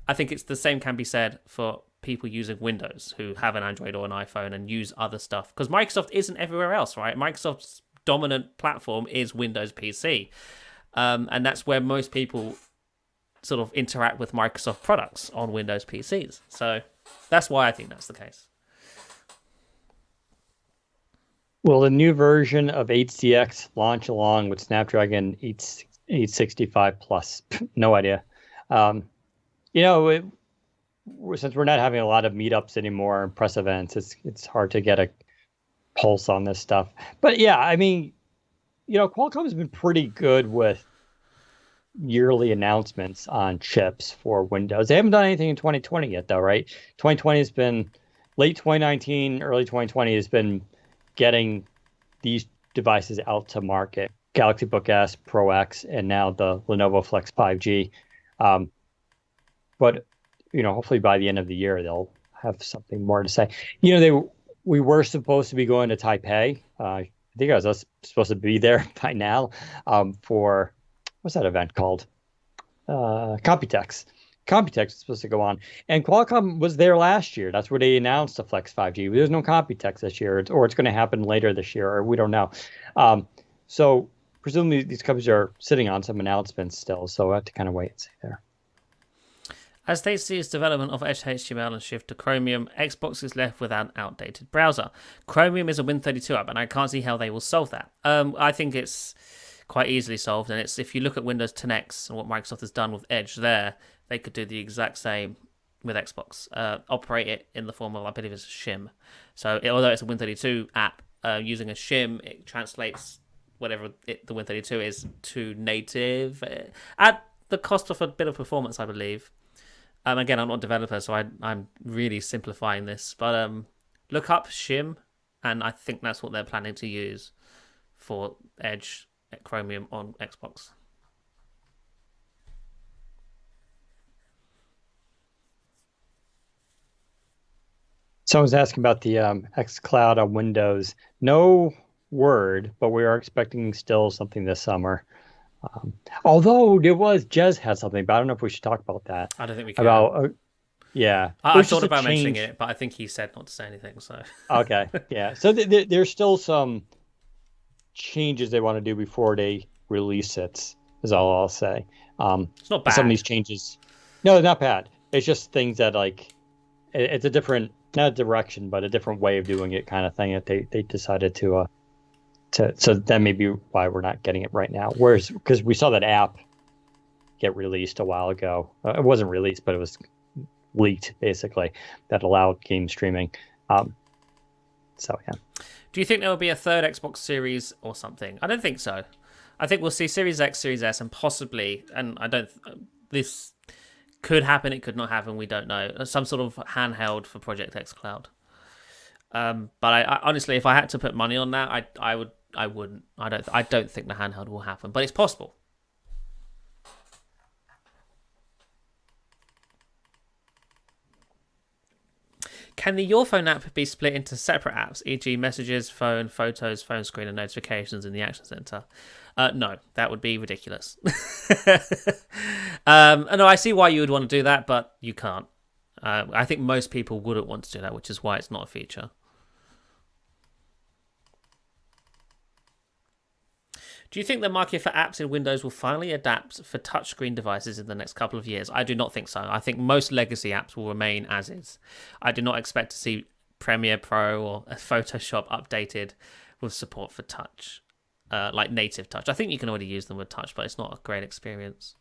I think it's the same can be said for people using Windows who have an Android or an iPhone and use other stuff, because Microsoft isn't everywhere else, right? Microsoft's dominant platform is Windows PC. And that's where most people sort of interact with Microsoft products on Windows PCs. So that's why I think that's the case. Will the new version of HCX launch along with Snapdragon 865 Plus? No idea. Since we're not having a lot of meetups anymore and press events, it's hard to get a pulse on this stuff. But yeah, I mean, Qualcomm has been pretty good with yearly announcements on chips for Windows. They haven't done anything in 2020 yet, though, right? 2020 has been late 2019, early 2020 has been getting these devices out to market. Galaxy Book S, Pro X, and now the Lenovo Flex 5G. But hopefully by the end of the year they'll have something more to say. We were supposed to be going to Taipei. I think I was supposed to be there by now for, what's that event called? Computex. Computex is supposed to go on. And Qualcomm was there last year. That's where they announced the Flex 5G. There's no Computex this year, or it's going to happen later this year, or we don't know. So presumably these companies are sitting on some announcements still, so we'll have to kind of wait and see there. As they cease development of Edge HTML and shift to Chromium, Xbox is left with an outdated browser. Chromium is a Win32 app, and I can't see how they will solve that. I think it's quite easily solved, and it's if you look at Windows 10X and what Microsoft has done with Edge there, they could do the exact same with Xbox. Operate it in the form of, I believe it's a shim. So although it's a Win32 app, using a shim, it translates whatever the Win32 is to native at the cost of a bit of performance, I believe. Again, I'm not a developer, so I'm really simplifying this. But look up shim, and I think that's what they're planning to use for Edge Chromium on Xbox. Someone's asking about the xCloud on Windows. No word, but we are expecting still something this summer. Although Jez had something, but I don't know if we should talk about that. I don't think we can. Yeah. I thought about mentioning it, but I think he said not to say anything. So okay, yeah. So there's still some changes they want to do before they release it, is all I'll say. It's not bad. Some of these changes, no, they're not bad. It's just things that like it's a different, not a direction, but a different way of doing it kind of thing that they decided to so that may be why we're not getting it right now. Whereas because we saw that app get released a while ago. It wasn't released, but it was leaked basically that allowed game streaming. So yeah. Do you think there will be a third Xbox Series or something? I don't think so. I think we'll see Series X, Series S, and possibly, and I don't. This could happen. It could not happen. We don't know. Some sort of handheld for Project X Cloud. But I honestly, if I had to put money on that, I wouldn't. I don't think the handheld will happen. But it's possible. Can the Your Phone app be split into separate apps, e.g. messages, phone, photos, phone screen, and notifications in the Action Center? No, that would be ridiculous. No, I see why you would want to do that, but you can't. I think most people wouldn't want to do that, which is why it's not a feature. Do you think the market for apps in Windows will finally adapt for touchscreen devices in the next couple of years? I do not think so. I think most legacy apps will remain as is. I do not expect to see Premiere Pro or Photoshop updated with support for touch, like native touch. I think you can already use them with touch, but it's not a great experience.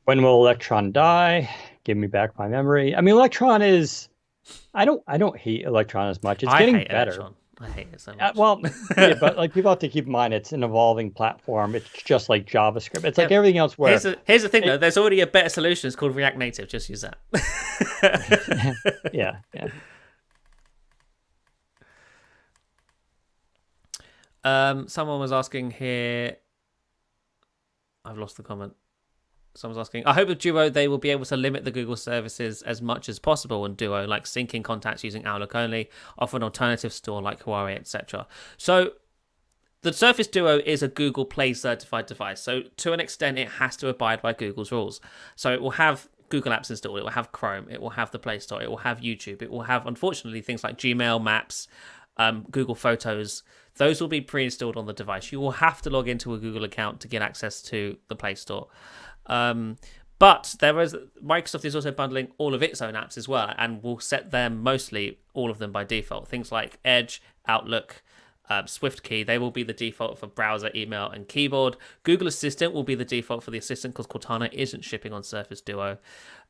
When will Electron die? Give me back my memory. I mean, Electron is. I don't hate Electron as much. It's getting better. Electron. I hate it so much. Well, yeah, but like people have to keep in mind, it's an evolving platform. It's just like JavaScript. It's like everything else. Where here's the thing, though. There's already a better solution. It's called React Native. Just use that. Yeah. Someone was asking here. I've lost the comment. Someone's asking, I hope with Duo they will be able to limit the Google services as much as possible in Duo, like syncing contacts using Outlook only, offer an alternative store like Huawei, etc. So the Surface Duo is a Google Play certified device. So to an extent, it has to abide by Google's rules. So it will have Google Apps installed, it will have Chrome, it will have the Play Store, it will have YouTube, it will have, unfortunately, things like Gmail, Maps, Google Photos. Those will be pre-installed on the device. You will have to log into a Google account to get access to the Play Store. But Microsoft is also bundling all of its own apps as well, and will set them mostly all of them by default. Things like Edge, Outlook, SwiftKey, they will be the default for browser, email, and keyboard. Google Assistant will be the default for the assistant because Cortana isn't shipping on Surface Duo.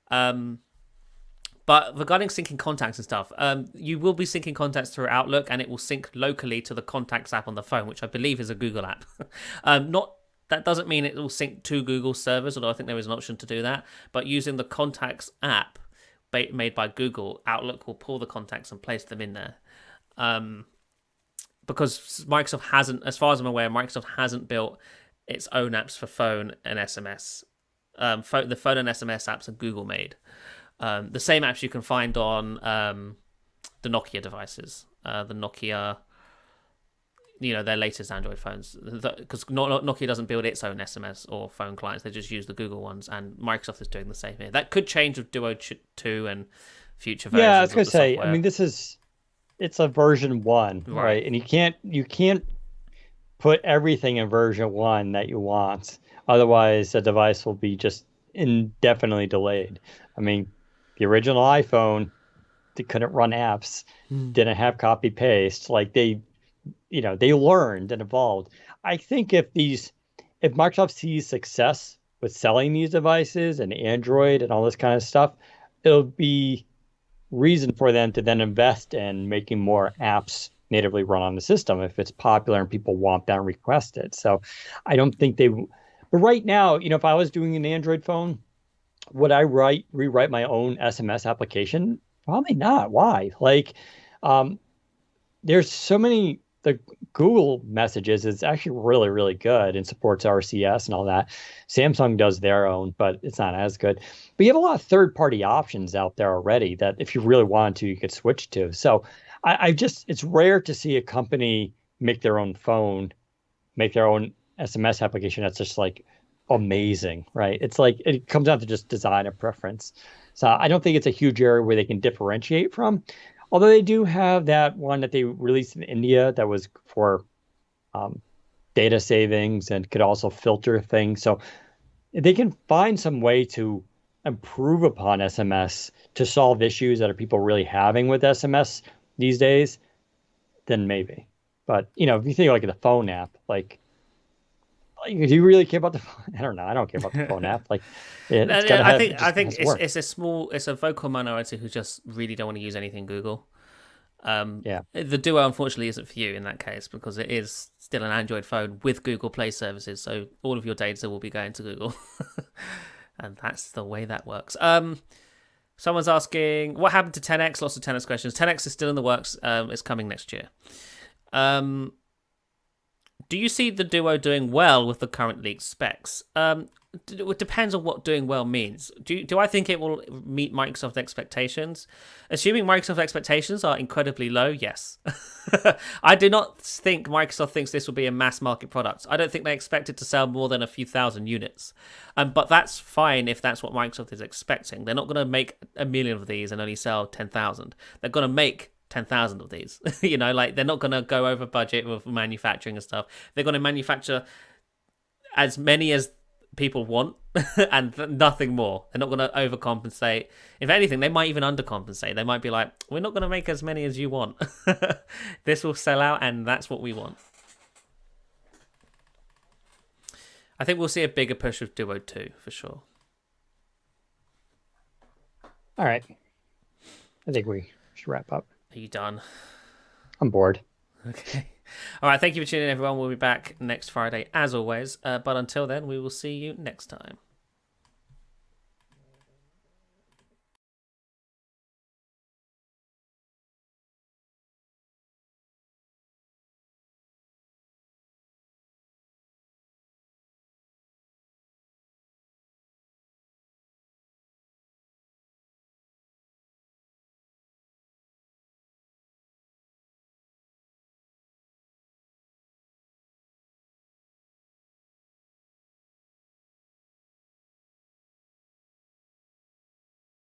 But regarding syncing contacts and stuff, you will be syncing contacts through Outlook, and it will sync locally to the Contacts app on the phone, which I believe is a Google app. That doesn't mean it will sync to Google servers, although I think there is an option to do that. But using the Contacts app made by Google, Outlook will pull the contacts and place them in there. Because Microsoft hasn't, as far as I'm aware, Microsoft hasn't built its own apps for phone and SMS. The phone and SMS apps are Google made. The same apps you can find on the Nokia devices. The Nokia... their latest Android phones, because Nokia doesn't build its own SMS or phone clients. They just use the Google ones, and Microsoft is doing the same here. That could change with Duo 2 and future versions. Yeah, I was going to say, software. I mean, it's a version 1, right? And you can't put everything in version 1 that you want. Otherwise, the device will be just indefinitely delayed. I mean, the original iPhone, they couldn't run apps, didn't have copy paste. Like they learned and evolved. I think if Microsoft sees success with selling these devices and Android and all this kind of stuff, it'll be reason for them to then invest in making more apps natively run on the system if it's popular and people want that and request it. So I don't think but right now, if I was doing an Android phone, would I rewrite my own SMS application? Probably not. Why? Like, there's so many. The Google messages is actually really, really good and supports RCS and all that. Samsung does their own, but it's not as good. But you have a lot of third-party options out there already that if you really wanted to, you could switch to. So it's rare to see a company make their own phone, make their own SMS application that's just like amazing, right? It's like it comes down to just design and preference. So I don't think it's a huge area where they can differentiate from. Although they do have that one that they released in India that was for data savings and could also filter things. So they can find some way to improve upon SMS to solve issues that are people really having with SMS these days, then maybe. But if you think like the phone app, do you really care about the phone? I don't know. I don't care about the phone app. Like it's gotta I have think I think has to work. it's a vocal minority who just really don't want to use anything Google. Yeah. The Duo unfortunately isn't for you in that case because it is still an Android phone with Google Play services, so all of your data will be going to Google, and that's the way that works. Someone's asking what happened to 10x. Lots of 10x questions. 10x is still in the works. It's coming next year. Do you see the Duo doing well with the current leaked specs? It depends on what doing well means. Do I think it will meet Microsoft expectations? Assuming Microsoft expectations are incredibly low, yes. I do not think Microsoft thinks this will be a mass market product. I don't think they expect it to sell more than a few thousand units. But that's fine if that's what Microsoft is expecting. They're not going to make 1 million of these and only sell 10,000. They're going to make 10,000 of these. They're not going to go over budget with manufacturing and stuff. They're going to manufacture as many as people want and nothing more. They're not going to overcompensate. If anything, they might even undercompensate. They might be like, we're not going to make as many as you want. This will sell out and that's what we want. I think we'll see a bigger push with Duo 2 for sure. All right. I think we should wrap up. Are you done? I'm bored. Okay. All right. Thank you for tuning in, everyone. We'll be back next Friday, as always. But until then, we will see you next time.